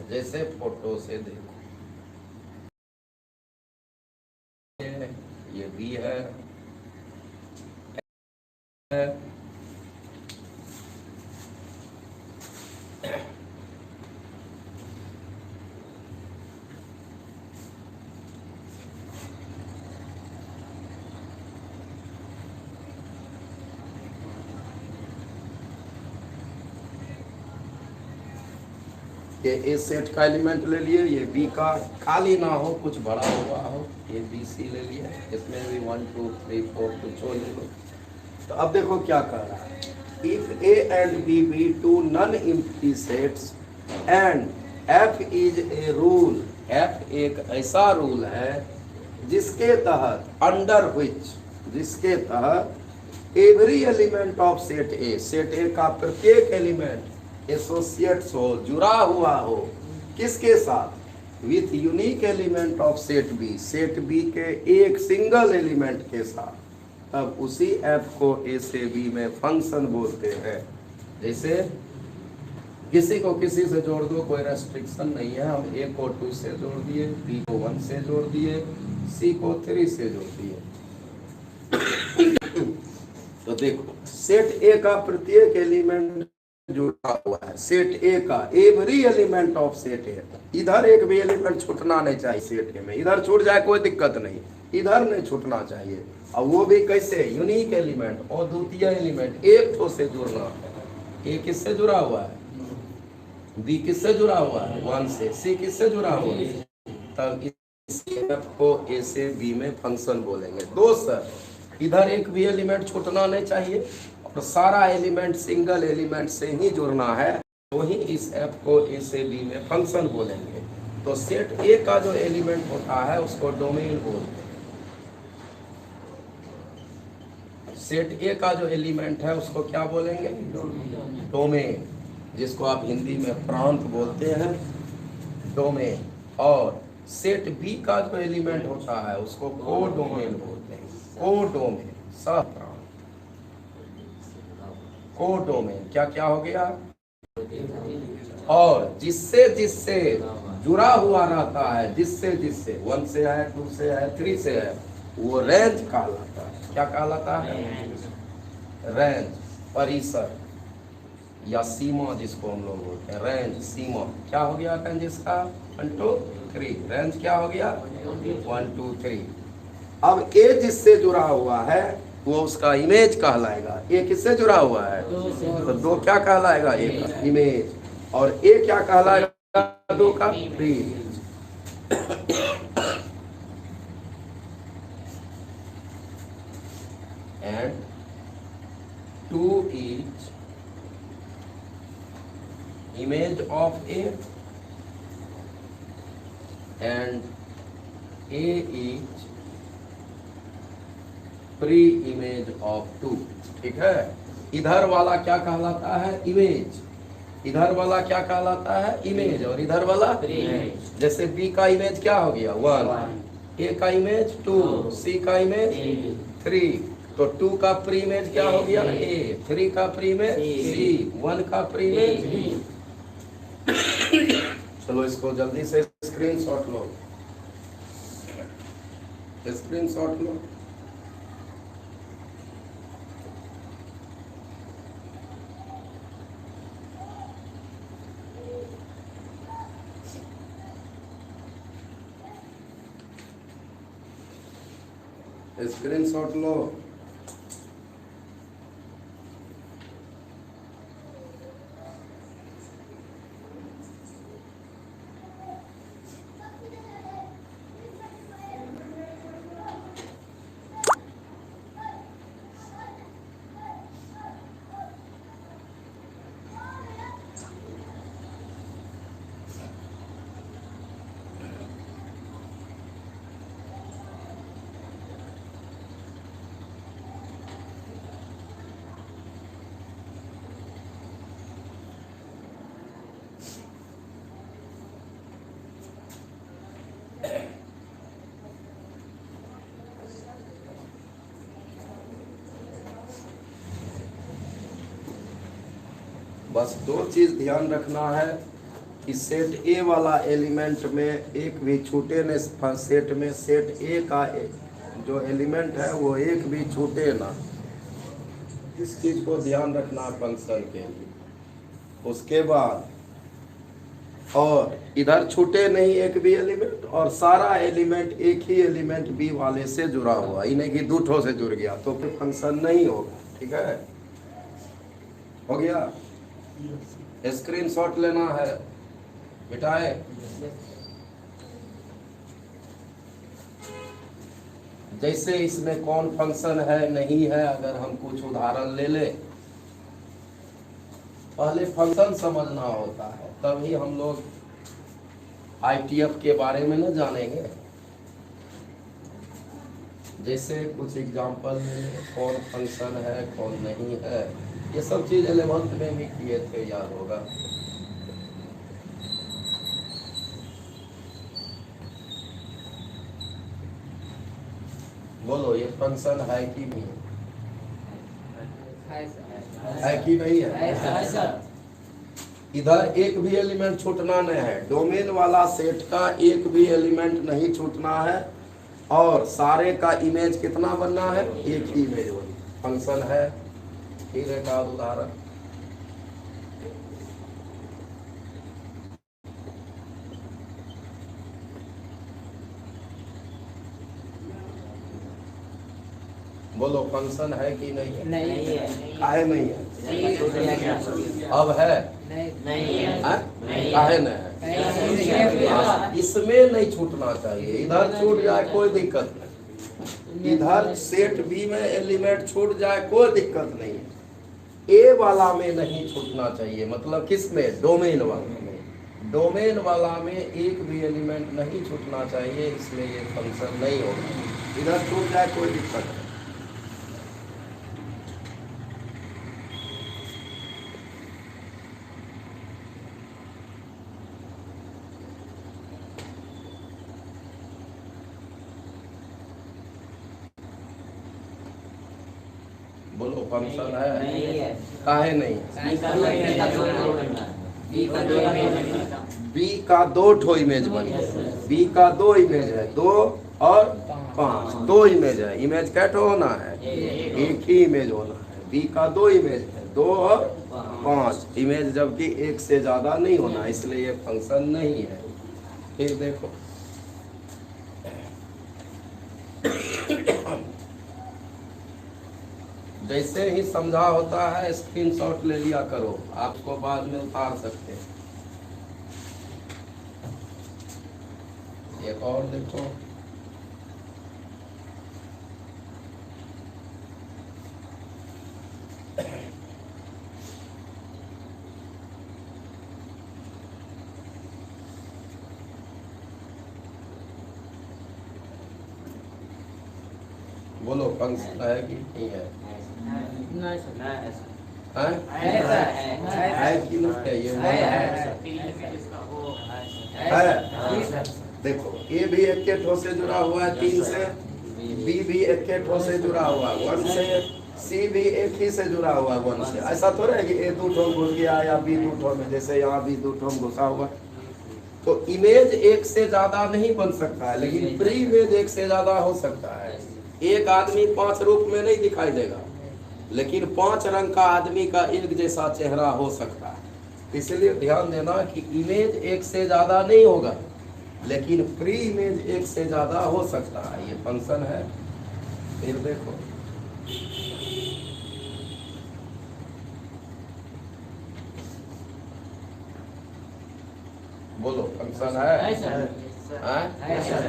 जैसे फोटो से देखो, ये बी है, ये ए सेट का एलिमेंट ले लिए, ये बी का खाली ना हो, कुछ बड़ा हुआ हो, ये बी सी ले लिया, इसमें भी 1 2 3 4 कुछ हो ले लो। तो अब देखो क्या कर रहा है, if A and B be two non empty sets and F is a rule, F एक ऐसा रूल है जिसके तहत, अंडर विच जिसके तहत एवरी एलिमेंट ऑफ सेट ए का प्रत्येक एलिमेंट एसोसिएट्स हो, जुड़ा हुआ हो किसके साथ, with unique element of set B के एक सिंगल एलिमेंट के साथ, तब उसी एफ को ए से बी में फंक्शन बोलते हैं। जैसे किसी को किसी से जोड़ दो, कोई रेस्ट्रिक्शन नहीं है, हम ए को 2 से जोड़ दिए, बी को 1 से जोड़ दिए, सी को 3 से जोड़ दिए। तो देखो सेट ए का प्रत्येक एलिमेंट जुड़ा हुआ है, सेट ए का एवरी एलिमेंट ऑफ सेट ए, इधर एक भी एलिमेंट छूटना नहीं चाहिए सेट ए में, इधर छूट जाए कोई दिक्कत नहीं, इधर नहीं छूटना चाहिए, और वो भी कैसे, यूनिक एलिमेंट और द्वितीय एलिमेंट एक तो से जुड़ना है। ए किससे जुड़ा हुआ है, बी किससे जुड़ा हुआ है, 1 से, सी किससे जुड़ा हुआ है, तब इस एफ को ए से बी में फंक्शन बोलेंगे। दोस्त, इधर एक भी एलिमेंट छूटना नहीं चाहिए और सारा एलिमेंट सिंगल एलिमेंट से ही जुड़ना है, तो ही इस एफ को ए से बी में फंक्शन बोलेंगे। तो सेट ए का जो एलिमेंट होता है उसको डोमेन बोलते हैं। सेट ए का जो एलिमेंट है उसको क्या बोलेंगे, डोमेन, जिसको आप हिंदी में प्रांत बोलते हैं, डोमेन। और सेट बी का जो एलिमेंट होता है उसको कोडोमेन बोलते हैं, कोडोमेन, सह प्रांत, कोडोमेन। क्या क्या हो गया, और जिससे जिससे जुड़ा हुआ रहता है, जिससे जिससे 1 से है, 2 से है, 3 से है, वो रेंज कहलाता है। क्या कहलाता है, रेंज, परिसर या सीमा जिसको हम लोग बोलते हैं, रेंज, सीमा। क्या हो गया रेंज इसका, 1 2 3, रेंज क्या हो गया, 1 2 3। अब ए जिससे जुड़ा हुआ है वो उसका इमेज कहलाएगा। ए किससे जुड़ा हुआ है, तो 2 क्या कहलाएगा, ए का इमेज, और ए क्या कहलाएगा, 2 का pre image. And 2 is image of A and A is pre-image of 2। ठीक है, इधर वाला क्या कहलाता है, इमेज, इधर वाला क्या कहलाता है, इमेज, और इधर वाला इमेज। जैसे B का इमेज क्या हो गया, 1, A का इमेज 2, C का इमेज 3, तो 2 का प्री इमेज क्या हो गया, A, 3 का प्री इमेज C, 1 का प्री इमेज B। चलो इसको जल्दी से स्क्रीनशॉट लो, स्क्रीनशॉट लो। स्क्रीनशॉट लो। बस दो चीज ध्यान रखना है कि सेट ए वाला एलिमेंट में एक भी छूटे न, सेट में सेट ए का जो एलिमेंट है वो एक भी छूटे ना। इस चीज को ध्यान रखना फंक्शन के लिए। उसके बाद और इधर छूटे नहीं एक भी एलिमेंट, और सारा एलिमेंट एक ही एलिमेंट बी वाले से जुड़ा हुआ, ही नहीं कि दो ठो से जुड़ गया तो फिर फंक्शन नहीं होगा। ठीक है, हो गया। स्क्रीनशॉट लेना है, मिटाए। जैसे इसमें कौन फंक्शन है नहीं है, अगर हम कुछ उदाहरण ले ले। पहले फंक्शन समझना होता है, तभी हम लोग ITF के बारे में न जानेंगे। जैसे कुछ एग्जांपल में कौन फंक्शन है कौन नहीं है, ये सब चीज 11th में भी किए थे, याद होगा। बोलो, ये फंक्शन है कि नहीं है कि नहीं है? इधर एक भी एलिमेंट छूटना नहीं है, डोमेन वाला सेट का एक भी एलिमेंट नहीं छूटना है, और सारे का इमेज कितना बनना है, एक ही इमेज बनना। फंक्शन है। फिर एक उदाहरण, बोलो फंक्शन है कि नहीं है? नहीं है। काहे नहीं है? अब है? नहीं है। काहे नहीं है? इसमें नहीं छूटना चाहिए, इधर छूट जाए कोई दिक्कत नहीं। इधर सेट बी में एलिमेंट छूट जाए कोई दिक्कत नहीं है, ए वाला में नहीं छूटना चाहिए। मतलब किस में? डोमेन वाला में। डोमेन वाला में एक भी एलिमेंट नहीं छूटना चाहिए, इसलिए ये फंक्शन नहीं होगा। इधर छूट जाए कोई दिक्कत नहीं। बोलो फंक्शन है? काहे नहीं? बी का दो ठो इमेज बन गया। बी का दो इमेज है, 2 और 5, 2 इमेज है। इमेज कैसे होना है? एक ही इमेज होना है। बी का 2 इमेज है, 2 और 5 इमेज, जबकि एक से ज्यादा नहीं होना, इसलिए ये फंक्शन नहीं है। फिर देखो, जैसे ही समझा होता है स्क्रीनशॉट ले लिया करो, आपको बाद में उतार सकते हैं। एक और देखो, बोलो फंक्शन है कि नहीं है? है कि नहीं है? ये है। देखो, ए भी एक के ठो से जुड़ा हुआ है 3 से, बी भी एक के ठो से जुड़ा हुआ है 1 से, सी भी एक ही से जुड़ा हुआ है 1 से। ऐसा थोड़ा है कि ए 2 ठो घुस गया या बी 2 ठो में, जैसे यहाँ भी 2 ठो घुसा हुआ। तो इमेज एक से ज्यादा नहीं बन सकता है, लेकिन प्री इमेज एक से ज्यादा हो सकता है। एक आदमी 5 रूप में नहीं दिखाई देगा, लेकिन 5 रंग का आदमी का एक जैसा चेहरा हो सकता है। इसलिए ध्यान देना कि इमेज एक से ज्यादा नहीं होगा, लेकिन प्री इमेज एक से ज्यादा हो सकता है। ये फंक्शन है। फिर देखो बोलो फंक्शन है? है सर। हैं? है सर।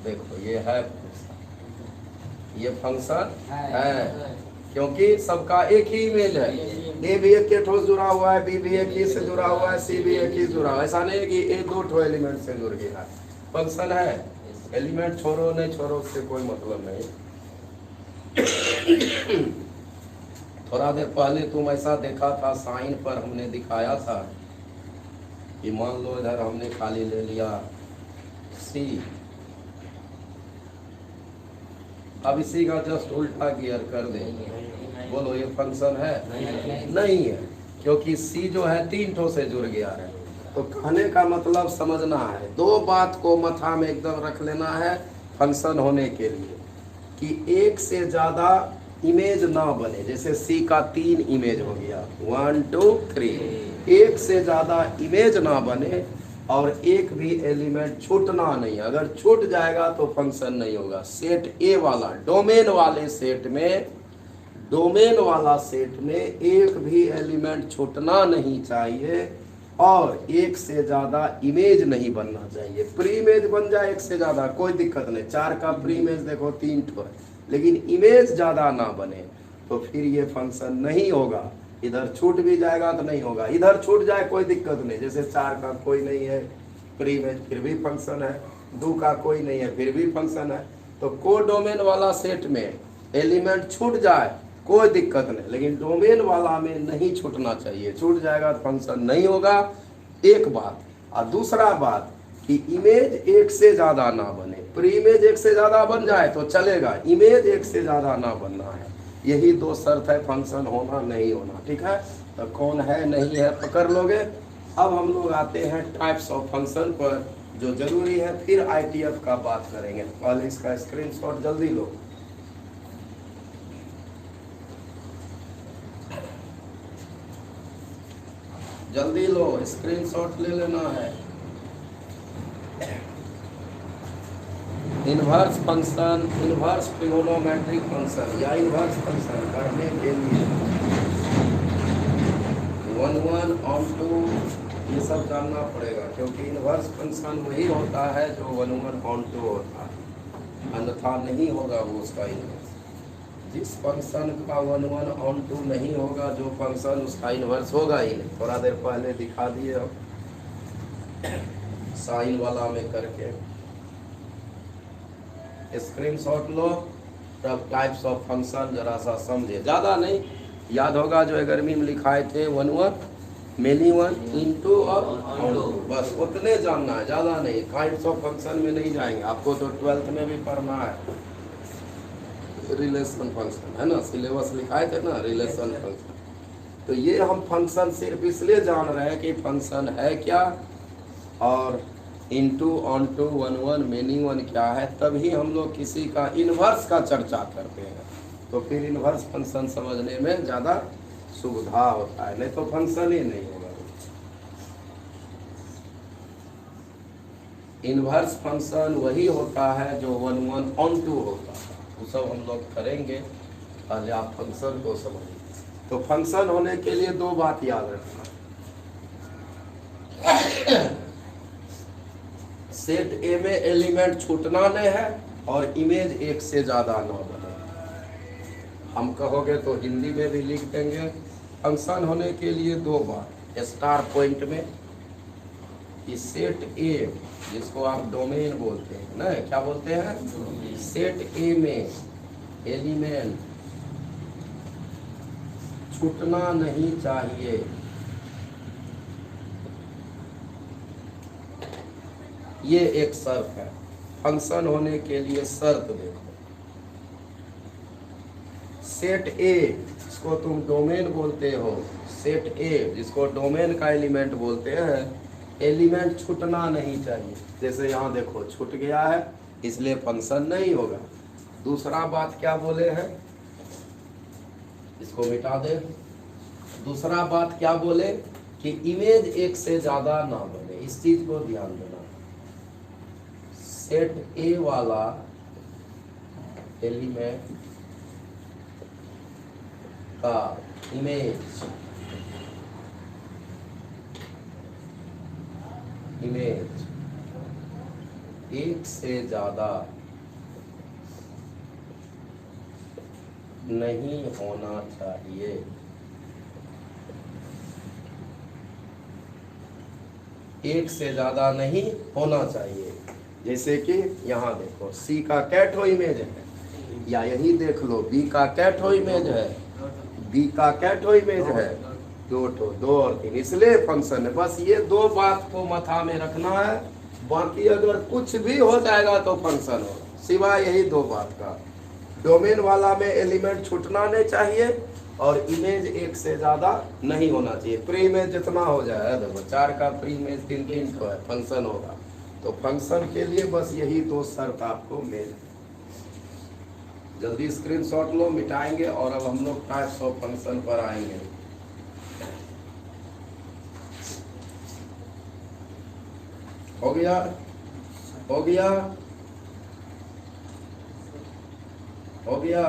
देखो ये है फंक्शन, ये फंक्शन है। है क्योंकि सबका एक ही इमेज है। ए भी एक के ठोस जुड़ा हुआ है, बी भी एक ही से जुड़ा हुआ है, सी भी एक ही जुड़ा हुआ है। ऐसा नहीं है कि ए दो ठो एलिमेंट से जुड़ गया है। फंक्शन है, एलिमेंट छोड़ो नहीं छोड़ो उससे कोई मतलब नहीं। थोड़ा देर पहले तुम ऐसा देखा था, साइन पर हमने दिखाया था कि मान लो इधर हमने खाली ले लिया सी, अब इसी का जस्ट उल्टा गियर कर देंगे। बोलो ये फंक्शन है? नहीं है, क्योंकि सी जो है तीन ठो से जुड़ गया है। तो कहने का मतलब समझना है, दो बात को मथा में एकदम रख लेना है फंक्शन होने के लिए, कि एक से ज्यादा इमेज ना बने। जैसे सी का 3 इमेज हो गया, 1 2 3, एक से ज्यादा इमेज ना बने और एक भी एलिमेंट छूटना नहीं। अगर छूट जाएगा तो फंक्शन नहीं होगा। सेट ए वाला डोमेन वाले सेट में, डोमेन वाला सेट में एक भी एलिमेंट छूटना नहीं चाहिए और एक से ज्यादा इमेज नहीं बनना चाहिए। प्री इमेज बन जाए एक से ज्यादा कोई दिक्कत नहीं, 4 का प्री इमेज देखो 3 ठो है, लेकिन इमेज ज्यादा ना बने तो फिर ये फंक्शन नहीं होगा। इधर छूट भी जाएगा तो नहीं होगा, इधर छूट जाए कोई दिक्कत नहीं। जैसे 4 का कोई नहीं है प्री इमेज फिर भी फंक्शन है, 2 का कोई नहीं है फिर भी फंक्शन है। तो को डोमेन वाला सेट में एलिमेंट छूट जाए कोई दिक्कत नहीं, लेकिन डोमेन वाला में नहीं छूटना चाहिए। छूट जाएगा तो फंक्शन नहीं होगा, एक बात। और दूसरा बात कि इमेज एक से ज्यादा ना बने। प्री इमेज एक से ज्यादा बन जाए तो चलेगा, इमेज एक से ज्यादा ना बनना है। यही 2 शर्त है फंक्शन होना नहीं होना, ठीक है? तो कौन है नहीं है पकड़ लोगे। अब हम लोग आते हैं टाइप्स ऑफ फंक्शन पर, जो जरूरी है, फिर आईटीएफ का बात करेंगे। पहले इसका स्क्रीनशॉट जल्दी लो। जल्दी लो, स्क्रीनशॉट ले लेना है। Inverse function, inverse trigonometric function या इनवर्स फंक्शन करने के लिए 1 1 on 2 ये सब जानना पड़ेगा, क्योंकि इनवर्स फंक्शन वही होता है जो 1 1 on 2 होता है, अन्यथा नहीं होगा वो उसका इनवर्स। जिस फंक्शन का 1 1 on 2 नहीं होगा, जो फंक्शन उसका इनवर्स होगा ही नहीं। थोड़ा देर पहले दिखा दिए हम साइन वाला में करके। स्क्रीनशॉट लो, तब टाइप्स ऑफ फंक्शन जरा सा समझे, ज़्यादा नहीं याद होगा। जो 11वीं में लिखाए थे 1 1 मेनी 1 इनटू और ऑन टू, बस उतने जानना है, ज़्यादा नहीं। काइंड्स ऑफ फंक्शन में नहीं जाएंगे, आपको तो 12th में भी पढ़ना है। रिलेशन फंक्शन है ना, सिलेबस लिखाए थे ना रिलेशन फंक्शन। तो ये हम फंक्शन सिर्फ इसलिए जान रहे हैं कि फंक्शन है क्या, और इनटू ऑन टू 1 1 मेनी 1 क्या है, तभी हम लोग किसी का इनवर्स का चर्चा करते हैं। तो फिर इनवर्स फंक्शन समझने में ज़्यादा सुविधा होता है, नहीं तो फंक्शन ही नहीं होगा। इनवर्स फंक्शन वही होता है जो 1 1 on 2 होता है, वो सब हम लोग करेंगे। पहले आप फंक्शन को समझिए। तो फंक्शन होने के लिए 2 बात याद रखना। सेट ए में एलिमेंट छूटना नहीं है और इमेज एक से ज्यादा ना बने। हम कहोगे तो हिंदी में भी लिख देंगे। फंक्शन होने के लिए 2 बात स्टार पॉइंट में, कि सेट ए जिसको आप डोमेन बोलते हैं ना, क्या बोलते हैं, सेट ए में एलिमेंट छूटना नहीं चाहिए। ये एक शर्त है फंक्शन होने के लिए। शर्त देखो, सेट ए जिसको तुम डोमेन बोलते हो, सेट ए जिसको डोमेन का एलिमेंट बोलते हैं, एलिमेंट छूटना नहीं चाहिए। जैसे यहाँ देखो छूट गया है, इसलिए फंक्शन नहीं होगा। दूसरा बात क्या बोले हैं, इसको मिटा दे। दूसरा बात क्या बोले कि इमेज एक से ज्यादा ना बने, इस चीज को ध्यान देना। सेट ए वाला एलिमेंट का इमेज एक से ज्यादा नहीं होना चाहिए। एक से ज्यादा नहीं होना चाहिए। जैसे कि यहाँ देखो सी का कैटो इमेज है, या यही देख लो बी का कैटो इमेज है, बी का कैटो इमेज है, दो और तीन, इसलिए फंक्शन है। बस ये दो बात को माथा में रखना है, बाकी अगर कुछ भी हो जाएगा तो फंक्शन होगा, सिवाय यही दो बात का। डोमेन वाला में एलिमेंट छूटना नहीं चाहिए और इमेज एक से ज्यादा नहीं होना चाहिए। प्री इमेज जितना हो जाए, देखो 4 का प्री इमेज 3 तो है, फंक्शन होगा। तो फंक्शन के लिए बस यही दो शर्त आपको मिल। जल्दी स्क्रीनशॉट लो, मिटाएंगे और अब हम लोग टाइप्स ऑफ फंक्शन पर आएंगे। हो गया, हो गया, हो गया।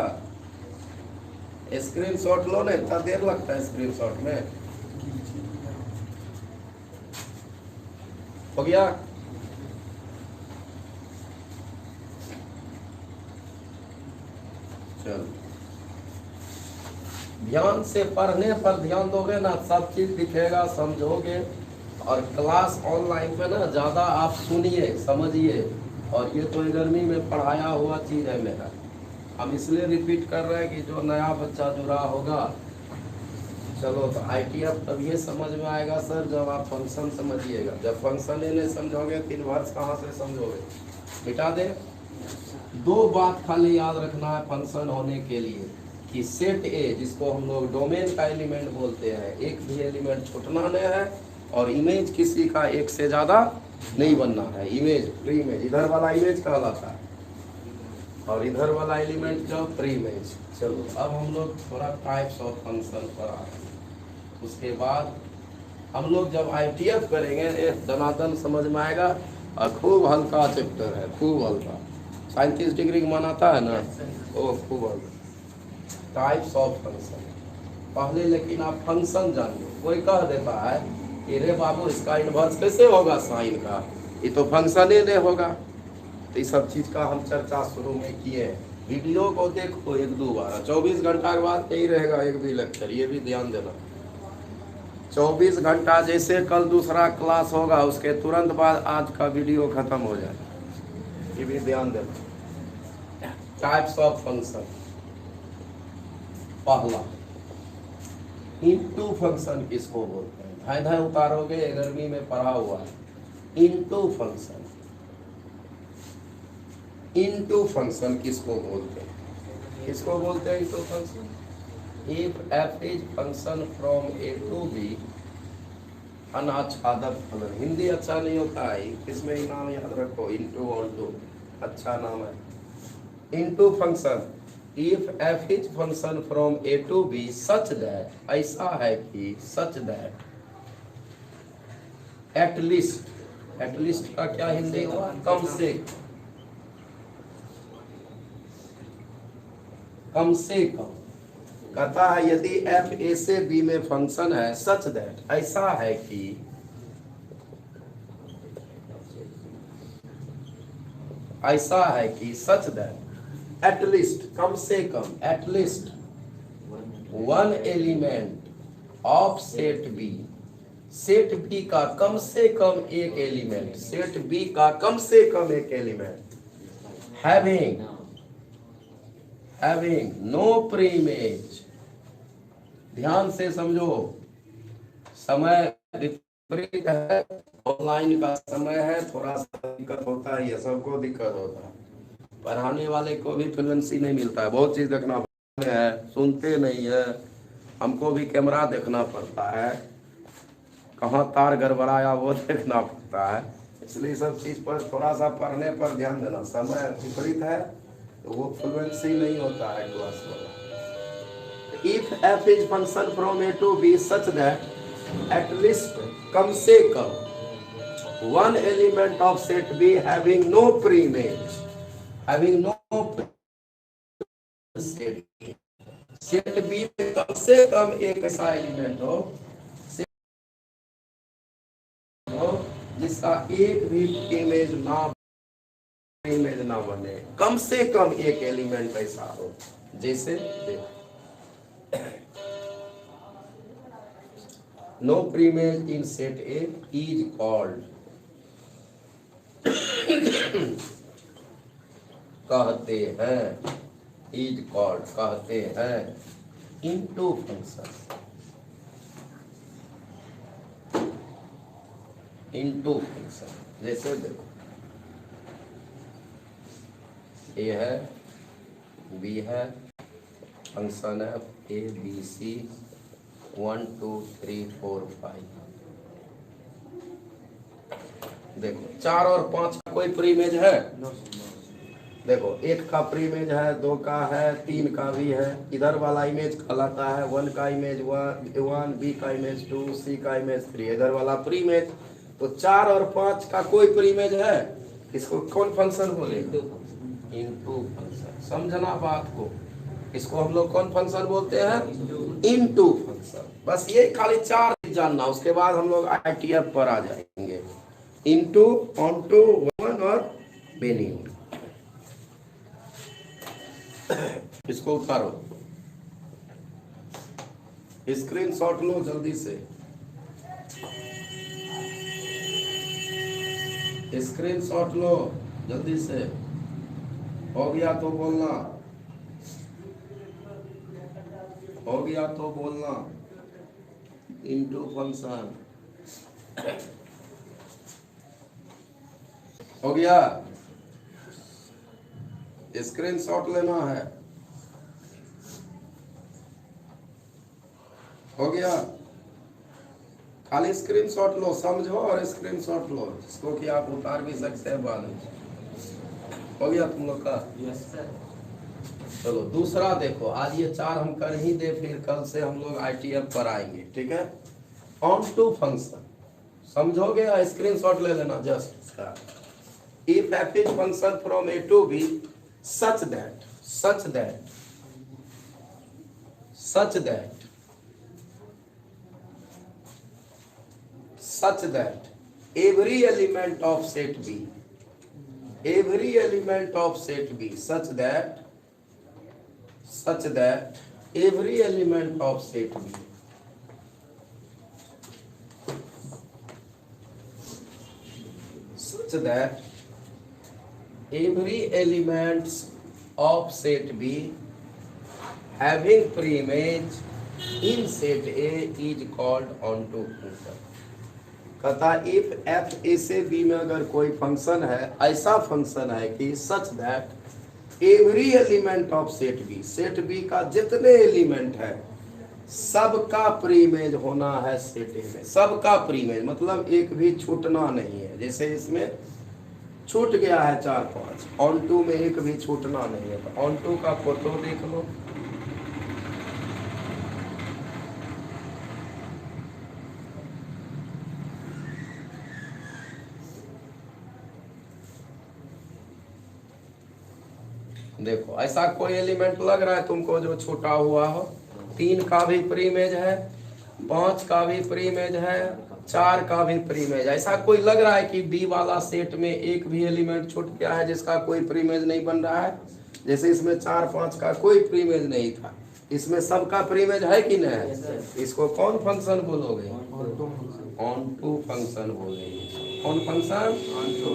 स्क्रीनशॉट लो ना, इतना देर लगता है स्क्रीनशॉट में। हो गया, चलो ध्यान से पढ़ने पर ध्यान दोगे ना, सब चीज दिखेगा, समझोगे। और क्लास ऑनलाइन पे ना ज्यादा आप सुनिए, समझिए। और ये तो गर्मी में पढ़ाया हुआ चीज है मेरा, हम इसलिए रिपीट कर रहे हैं कि जो नया बच्चा जुड़ा होगा, चलो तो ITF तब ये समझ में आएगा सर जब आप फंक्शन समझिएगा। जब फंक्शन ही नहीं समझोगे 3 वर्ष कहाँ से समझोगे। मिटा दे। दो बात खाली याद रखना है फंक्शन होने के लिए, कि सेट ए जिसको हम लोग डोमेन का एलिमेंट बोलते हैं, एक भी एलिमेंट छूटना नहीं है, और इमेज किसी का एक से ज्यादा नहीं बनना है। इमेज प्री इमेज, इधर वाला इमेज कहलाता है और इधर वाला एलिमेंट जो प्री इमेज। चलो अब हम लोग थोड़ा टाइप्स ऑफ फंक्शन पर आ रहे हैं। उसके बाद हम लोग जब ITF करेंगे दनादन समझ में आएगा। और खूब हल्का चैप्टर है, खूब हल्का, 37 डिग्री मनाता है ना, ओ खूब हल्का। टाइप्स ऑफ फंक्शन पहले, लेकिन आप फंक्शन जानिए। कोई कह देता है कि रे बाबू इसका इन्वर्स कैसे होगा साइन का, ये तो फंक्शन ही नहीं होगा। तो इस सब चीज का हम चर्चा शुरू में किए हैं। वीडियो को देखो 1-2 बार, 24 घंटा के बाद नहीं रहेगा एक भी लेक्चर, ये भी ध्यान देना। 24 घंटा जैसे कल दूसरा क्लास होगा, उसके तुरंत बाद आज का वीडियो खत्म हो जाएगा, ये भी ध्यान देना। टाइप्स ऑफ फंक्शन, पहला इनटू फंक्शन किसको बोलते हैं? धाय धाय उतारोगे, 11वीं में पढ़ा हुआ है। इनटू फंक्शन, इनटू फंक्शन किसको बोलते हैं? किसको बोलते हैं into function? If f is function from a to b अनाच्छादक फलन। हिंदी अच्छा नहीं होता है, इसमें ही नाम याद रखो, इनटू ऑन टू, अच्छा नाम है। Into function, if f is function from a to b such that, ऐसा है कि सच दैट एटलीस्ट, एटलीस्ट का क्या हिंदी हुआ? कम से कम। कहता है यदि f a से b में फंक्शन है, सच दैट ऐसा है कि, ऐसा है कि सच दैट एटलीस्ट कम से कम, at least one element of set B, set B का कम से कम एक एलिमेंट, सेट बी का कम से कम एक एलिमेंट, having no pre-image। ध्यान से समझो, समय विपरीत है, ऑनलाइन का समय है, थोड़ा सा दिक्कत होता है, ये सबको दिक्कत होता है। पढ़ाने वाले को भी फ्लुएंसी नहीं मिलता है, बहुत चीज देखना पड़ता है, सुनते नहीं है, हमको भी कैमरा देखना पड़ता है, कहाँ तार गड़बड़ाया वो देखना पड़ता है। इसलिए सब चीज पर थोड़ा सा पढ़ने पर ध्यान देना। समय विपरीत है तो वो फ्लुएंसी नहीं होता है क्लास में। If f is function from a to b such that at least कम से कम one element of set b having no preimage, having no set A. Set B में कम से कम एक ऐसा एलिमेंट हो जिसका एक भी इमेज ना बने, कम से कम एक एलिमेंट ऐसा हो। जैसे no preimage in set A is called, कहते हैं, इज कॉल्ड कहते हैं इनटू फंक्शन, इनटू फंक्शन। जैसे देखो ए है, बी है, फंक्शन है ए बी सी 1 2 3 4 5। देखो 4 और 5 का कोई प्रीमेज है? देखो 1 का प्रीमेज है, 2 का है, 3 का भी है। इधर वाला इमेज कहलाता है 1 का इमेज 1, बी का इमेज 2, सी का इमेज 3, इधर वाला प्रीमेज। तो 4 और 5 का कोई प्रीमेज है? इसको कौन फंक्शन बोलेंगे? Into function. समझना बात को, इसको हम लोग कौन फंक्शन बोलते हैं? Into function. बस ये खाली 4 जानना, उसके बाद हम लोग आईटीएफ पर आ जाएंगे। इनटू, ऑनटू, वन और मेनी। इसको उतारो, स्क्रीनशॉट लो जल्दी से, स्क्रीनशॉट लो जल्दी से। हो गया तो बोलना, हो गया तो बोलना। इनटू फंक्शन हो गया, स्क्रीनशॉट लेना है। हो गया, खाली स्क्रीनशॉट लो, समझो और स्क्रीनशॉट लो, जिसको कि आप उतार भी सकते हैं बाद में। हो गया तुम लोग का? Yes sir. चलो दूसरा देखो, आज ये 4 हम कर ही दे, फिर कल से हम लोग आईटीएफ पर आएंगे, ठीक है? ऑन टू फंक्शन समझोगे या स्क्रीनशॉट ले लेना जस्ट इसका। If F is function from A to B such that every element of set B, every element of set B such that every element of set B such that every elements of set B having preimage in set A is called onto function। कहता if F A से B में अगर कोई function है, ऐसा function है कि such that every element of set B, set B का जितने एलिमेंट है सबका प्रीमेज होना है सेट ए में। सबका प्रीमेज मतलब एक भी छूटना नहीं है। जैसे इसमें छूट गया है 4 5, ऑन टू में एक भी छूटना नहीं है। तो ऑन टू का फोटो देख लो, देखो ऐसा कोई एलिमेंट लग रहा है तुमको जो छूटा हुआ हो? 3 का भी प्रीमेज है, 5 का भी प्रीमेज है, 4 का भी प्रीमेज। ऐसा कोई लग रहा है कि बी वाला सेट में एक भी एलिमेंट छूट गया है जिसका कोई प्रीमेज नहीं बन रहा है? जैसे इसमें 4 5 का कोई प्रीमेज नहीं था, इसमें सबका प्रीमेज है कि नहीं? इसको कौन फंक्शन बोलोगे? ऑन टू फंक्शन बोलेंगे। कौन फंक्शन? On to.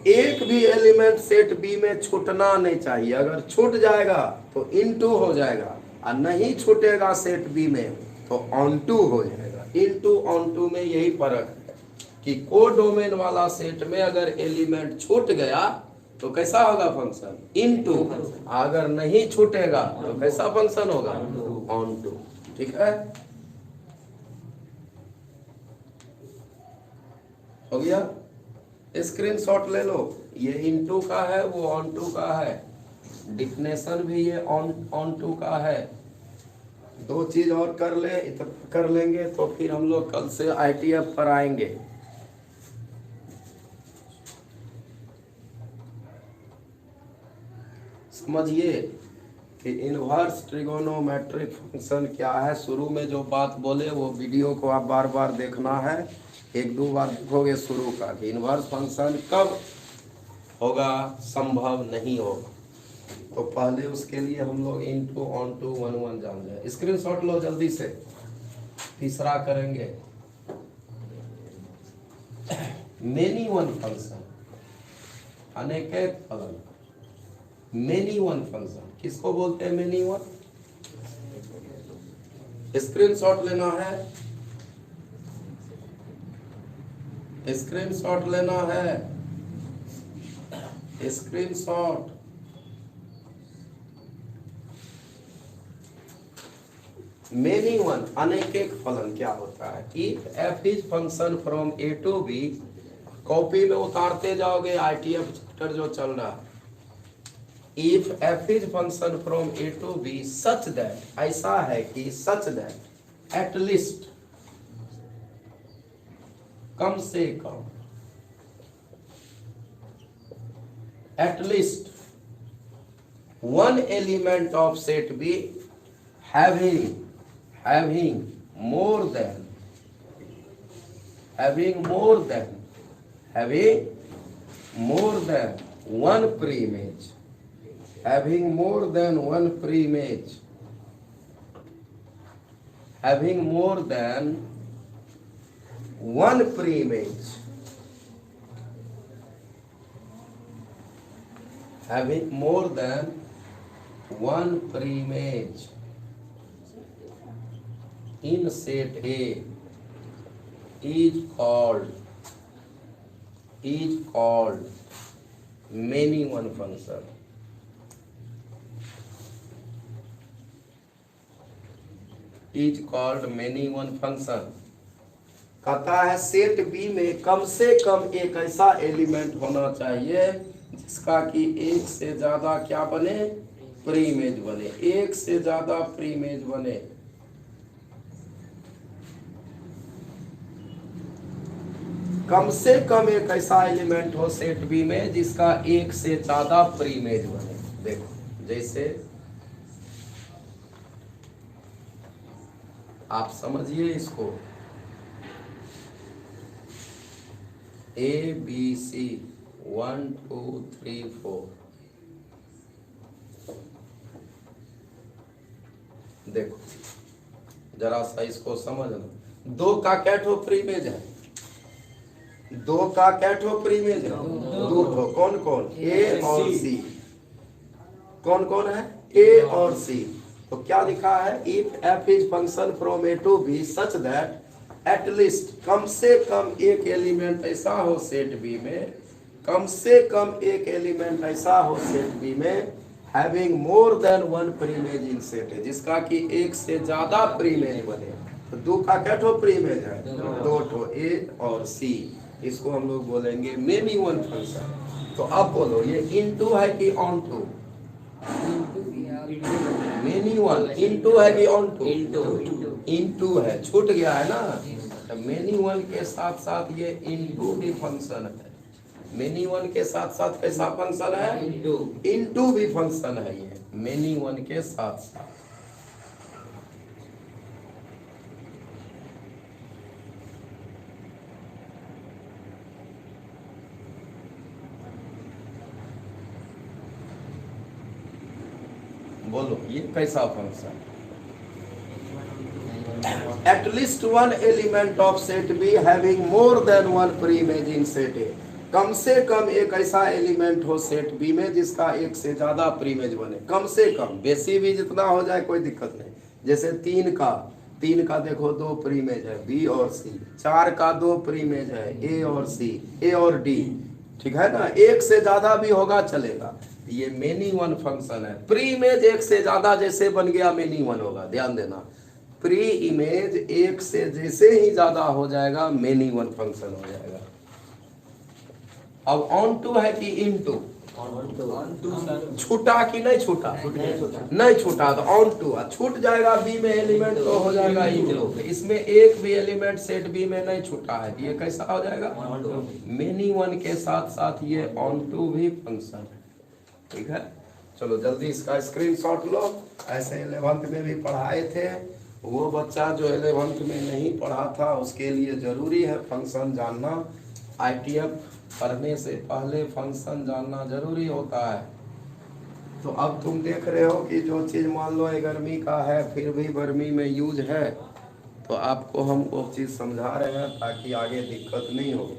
एक भी एलिमेंट सेट बी में छूटना नहीं चाहिए। अगर छूट जाएगा तो इनटू हो जाएगा, और नहीं छूटेगा सेट बी में तो ऑन टू हो जाएगा। इनटू ऑन टू में यही फर्क है कि कोडोमेन वाला सेट में अगर एलिमेंट छूट गया तो कैसा होगा फंक्शन? इनटू। अगर नहीं छूटेगा तो कैसा फंक्शन होगा? Onto. ठीक है, हो गया? स्क्रीनशॉट ले लो। ये इनटू का है, वो ऑन टू का है। डिफिनेशन भी ये ऑन टू का है। 2 चीज और कर लेंगे तो फिर हम लोग कल से आईटीएफ पर आएंगे। समझिए, कि इनवर्स ट्रिगोनोमेट्रिक फंक्शन क्या है। शुरू में जो बात बोले वो वीडियो को आप बार बार देखना है, एक दो बार देखोगे शुरू का कि इनवर्स फंक्शन कब होगा, संभव नहीं होगा। तो पहले उसके लिए हम लोग इनटू ऑन टू 1 1 जान जाए। स्क्रीनशॉट लो जल्दी से, तीसरा करेंगे मेनी वन फंक्शन, अनेक फलन। मेनी वन फंक्शन किसको बोलते हैं? Many one. स्क्रीनशॉट लेना है, स्क्रीनशॉट लेना है, स्क्रीनशॉट। मेनी वन अनेक फलन क्या होता है? If F is function from A to B, copy में उतारते जाओगे ITF चैप्टर जो चल रहा है। If F is function from A to B such that, ऐसा है कि सच दैट एटलीस्ट, कम से कम, at least one element of set B having more than one preimage, having more than one preimage, having more than one preimage, having more than one preimage in set A is called many one function. Is called many one function। कहता है set B में कम से कम एक ऐसा element होना चाहिए जिसका कि एक से ज्यादा क्या बने? प्रीइमेज बने, एक से ज्यादा प्रीइमेज बने। कम से कम एक ऐसा एलिमेंट हो सेट बी में जिसका एक से ज्यादा प्रीइमेज बने। देखो जैसे आप समझिए इसको, ABC 1 2 3 4, देखो जरा सा इसको समझना। दो का कैठो प्रीइमेज है? दो का कैठो प्रीइमेज है? दो ठो। कौन कौन? A और C। कौन कौन है? A और C। तो क्या लिखा है? If f is function from A to B such that at least, कम से कम एक एलिमेंट ऐसा हो सेट बी में, कम से कम एक एलिमेंट ऐसा हो सेट बी में having more than one preimage in set है, जिसका कि एक से ज्यादा प्रीइमेज बने। तो दो का कैठो प्रीइमेज है? दो ठो, A और C। इसको हम लोग बोलेंगे मेनी वन फंक्शन। तो अब बोलो ये इनटू है कि onto? Many one into है कि ऑन टू? इनटू है, छूट गया है ना। तो मेनी वन के साथ साथ ये इनटू भी फंक्शन है। मेनी वन के साथ साथ कैसा फंक्शन है? इनटू भी फंक्शन है ये मेनी वन के साथ साथ। बोलो ये कैसा function? At least one element of set B having more than one preimage in set A, कम से कम एक ऐसा एलिमेंट हो सेट बी में जिसका एक से ज्यादा प्रीइमेज बने। कम से कम, बेसी भी जितना हो जाए कोई दिक्कत नहीं। जैसे तीन का देखो दो प्रीइमेज है बी और सी, चार का दो प्रीइमेज है ए और सी, ए और डी, ठीक है ना। एक से ज्यादा भी होगा चलेगा। ये मेनी वन फंक्शन है। प्री इमेज एक से ज्यादा जैसे बन गया मेनी वन होगा, ध्यान देना। प्री इमेज एक से जैसे ही ज्यादा हो जाएगा मेनी वन फंक्शन हो जाएगा। अब ऑन टू है कि इन टू? छूटा कि नहीं छूटा? नहीं छूटा तो ऑन टू। छूट जाएगा बी में एलिमेंट तो हो जाएगा इन टू। इसमें एक भी एलिमेंट सेट बी में नहीं छूटा है, ये कैसा हो जाएगा? मेनी वन के साथ साथ ये ऑन टू भी फंक्शन है, ठीक है। चलो जल्दी इसका स्क्रीनशॉट लो। ऐसे 11th में भी पढ़ाए थे, वो बच्चा जो 11th में नहीं पढ़ा था उसके लिए ज़रूरी है फंक्शन जानना। ITF पढ़ने से पहले फंक्शन जानना ज़रूरी होता है। तो अब तुम देख रहे हो कि जो चीज़ मान लो ये गर्मी का है फिर भी गर्मी में यूज है, तो आपको हम वो चीज़ समझा रहे हैं ताकि आगे दिक्कत नहीं हो।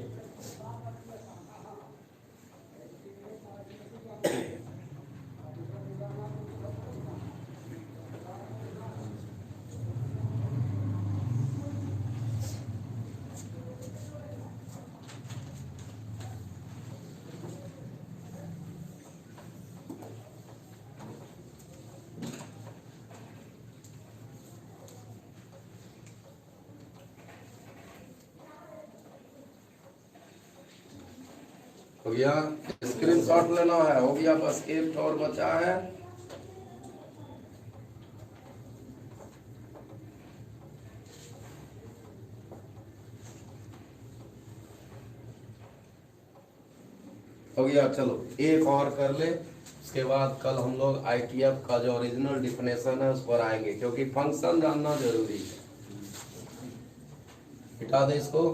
हो गया, स्क्रीनशॉट लेना है, हो गया, बस एक और बचा है। हो गया, चलो एक और कर ले, उसके बाद कल हम लोग ITF का जो ओरिजिनल डिफिनेशन है उस पर आएंगे, क्योंकि फंक्शन जानना जरूरी है। हटा दे इसको।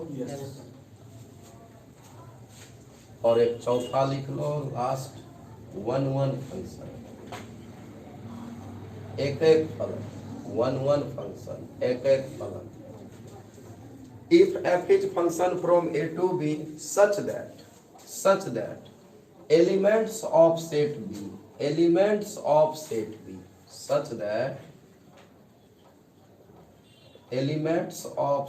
और एक चौथा लिख लो लास्ट, 1 फंक्शन, एक फलन, 1 फंक्शन, एक फलन। If f is function from A to B such that elements of set B, such that elements of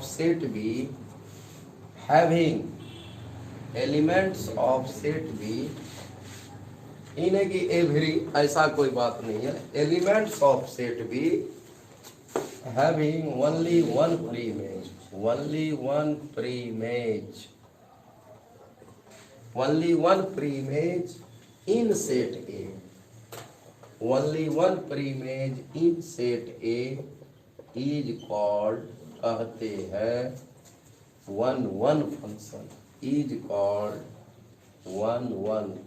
set B having elements of set B इन्हें की एवरी, ऐसा कोई बात नहीं है। Elements of set B having only one preimage in set A, only one preimage in set A is called, कहते हैं 1 function, is called 1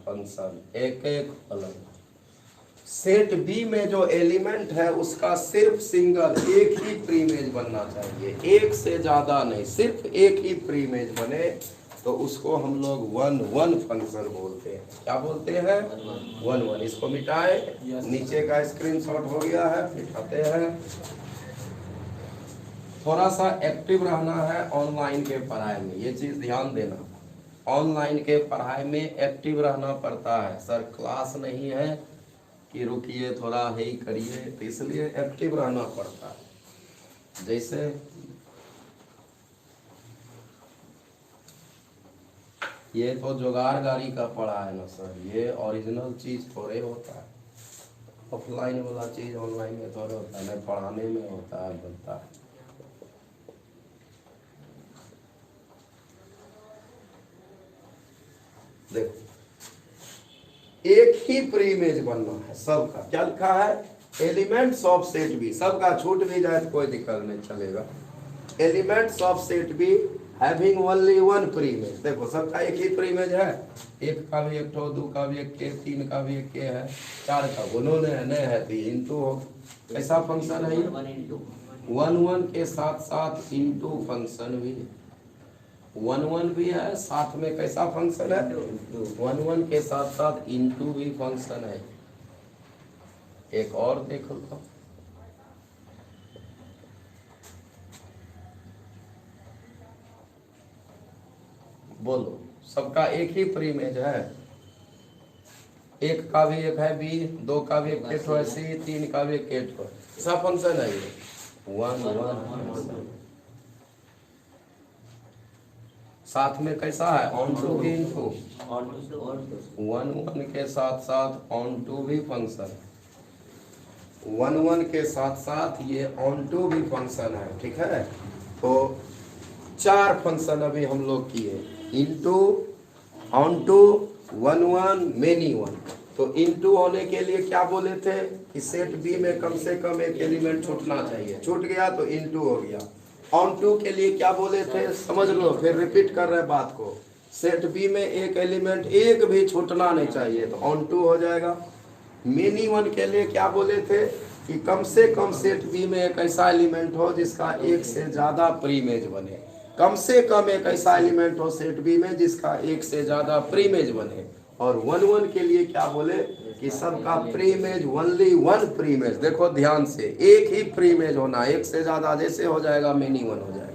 function, एक फलन। सेट बी में जो एलिमेंट है उसका सिर्फ सिंगल एक ही प्रीमेज बनना चाहिए, एक से ज्यादा नहीं, सिर्फ एक ही प्रीमेज बने तो उसको हम लोग 1 फंक्शन बोलते हैं। क्या बोलते हैं? 1। इसको मिटाए, नीचे का स्क्रीनशॉट हो गया है, मिटाते हैं। थोड़ा सा एक्टिव रहना है ऑनलाइन के पढ़ाई में, ये चीज ध्यान देना। ऑनलाइन के पढ़ाई में एक्टिव रहना पड़ता है। सर क्लास नहीं है कि रुकिए थोड़ा ही करिए, तो इसलिए एक्टिव रहना पड़ता है। जैसे ये तो जुगाड़ गाड़ी का पढ़ा है ना सर, ये ओरिजिनल चीज थोड़े होता है। ऑफलाइन वाला चीज ऑनलाइन में थोड़े होता है, नहीं पढ़ाने में होता है, बनता है। देखो एक ही प्रीमेज बनना है सबका। क्या लिखा है? एलिमेंट्स ऑफ सेट बी, सबका छूट भी जाए तो कोई दिक्कत नहीं चलेगा। Elements of set B having only 1 प्रीमेज। देखो सबका एक ही प्रीमेज है, एक का भी एक ठो, 2 का भी एक के, 3 का भी एक के है, 4 का उन्होंने है, नहीं है तो इंटू हो। कैसा फंक्शन है? 1 के साथ साथ इंटू फंक्शन भी, 1 भी है, साथ में कैसा फंक्शन है? 1 के साथ साथ इंटू भी फंक्शन है। एक और देख लो, बोलो सबका एक ही प्रीमेज है, एक का भी एक है बी, 2 का भी एक केट है सी, 3 का भी एक केट है। ऐसा फंक्शन है ये 1 साथ में कैसा है? ऑन टू भी इंटू, 1 के साथ साथ ऑन टू भी फंक्शन, 1 के साथ साथ ये ऑन टू भी फंक्शन है। ठीक है, तो 4 फंक्शन अभी हम लोग किए, इंटू, ऑन टू, 1 मेनी 1। तो इनटू होने के लिए क्या बोले थे कि सेट बी में कम से कम एक एलिमेंट छूटना चाहिए, छूट गया तो इनटू हो गया। ऑन टू के लिए क्या बोले थे, समझ लो, फिर रिपीट कर रहे बात को। सेट बी में एक एलिमेंट एक भी छूटना नहीं चाहिए, तो ऑन टू हो जाएगा। मेनी वन के लिए क्या बोले थे कि कम से कम सेट बी में एक ऐसा एलिमेंट हो जिसका एक से ज्यादा प्रीमेज बने। कम से कम एक ऐसा एलिमेंट हो सेट बी में जिसका एक से ज्यादा प्रीमेज बने। और वन वन के लिए क्या बोले कि सबका प्रीमेज ओनली वन प्रीमेज। देखो ध्यान से, एक ही प्रीमेज होना, एक से ज्यादा जैसे हो जाएगा मेनी वन हो जाएगा।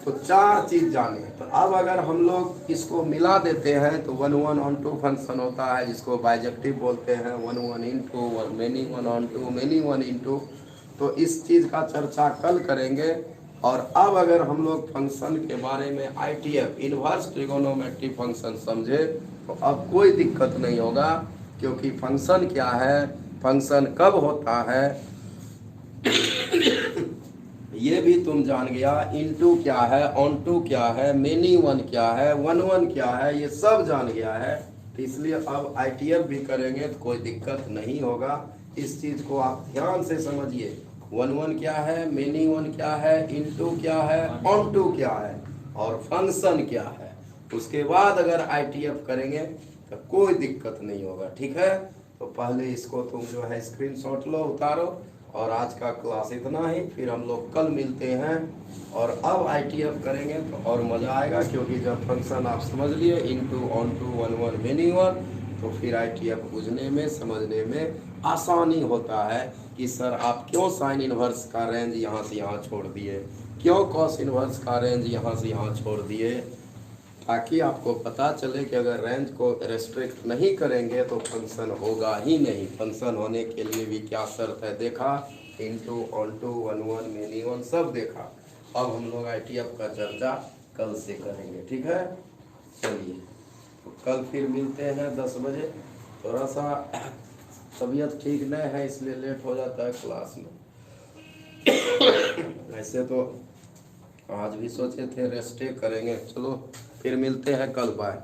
तो चार चीज जाने। तो अब अगर हम लोग इसको मिला देते हैं तो one one onto function होता है, जिसको बाइजेक्टिव बोलते हैं। One one into many one onto, many one into. तो इस चीज का चर्चा कल करेंगे। और अब अगर हम लोग फंक्शन के बारे में ITF इनवर्स ट्रिगोनोमेट्री फंक्शन समझे तो अब कोई दिक्कत नहीं होगा, क्योंकि फंक्शन क्या है, फंक्शन कब होता है ये भी तुम जान गया। इनटू क्या है, ऑन टू क्या है, मेनी वन क्या है, वन वन क्या है, ये सब जान गया है। तो इसलिए अब ITF भी करेंगे तो कोई दिक्कत नहीं होगा। इस चीज को आप ध्यान से समझिए। वन वन क्या है, मेनी वन क्या है, इनटू क्या है, ऑन टू क्या है और फंक्शन क्या है। उसके बाद अगर ITF करेंगे तो कोई दिक्कत नहीं होगा, ठीक है। तो पहले इसको तुम जो है स्क्रीनशॉट लो, उतारो। और आज का क्लास इतना ही, फिर हम लोग कल मिलते हैं। और अब ITF करेंगे तो और मज़ा आएगा, क्योंकि जब फंक्शन आप समझ लिए into, onto, one one, many one, तो फिर ITF बुझने में, समझने में आसानी होता है कि सर आप क्यों साइन इनवर्स का रेंज यहाँ से यहाँ छोड़ दिए, क्यों कॉस इनवर्स का रेंज यहाँ से यहाँ छोड़ दिए, ताकि आपको पता चले कि अगर रेंज को रेस्ट्रिक्ट नहीं करेंगे तो फंक्शन होगा ही नहीं। फंक्शन होने के लिए भी क्या शर्त है देखा, into, onto, one one, many one सब देखा। अब हम लोग ITF का चर्चा कल से करेंगे, ठीक है। चलिए तो कल फिर मिलते हैं 10 बजे। थोड़ा सा तबीयत ठीक नहीं है इसलिए लेट हो जाता है क्लास में। ऐसे तो आज भी सोचे थे रेस्टे करेंगे। चलो फिर मिलते हैं कल, बाय।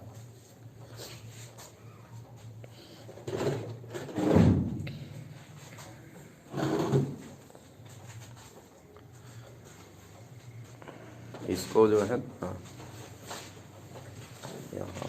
इसको जो है यहाँ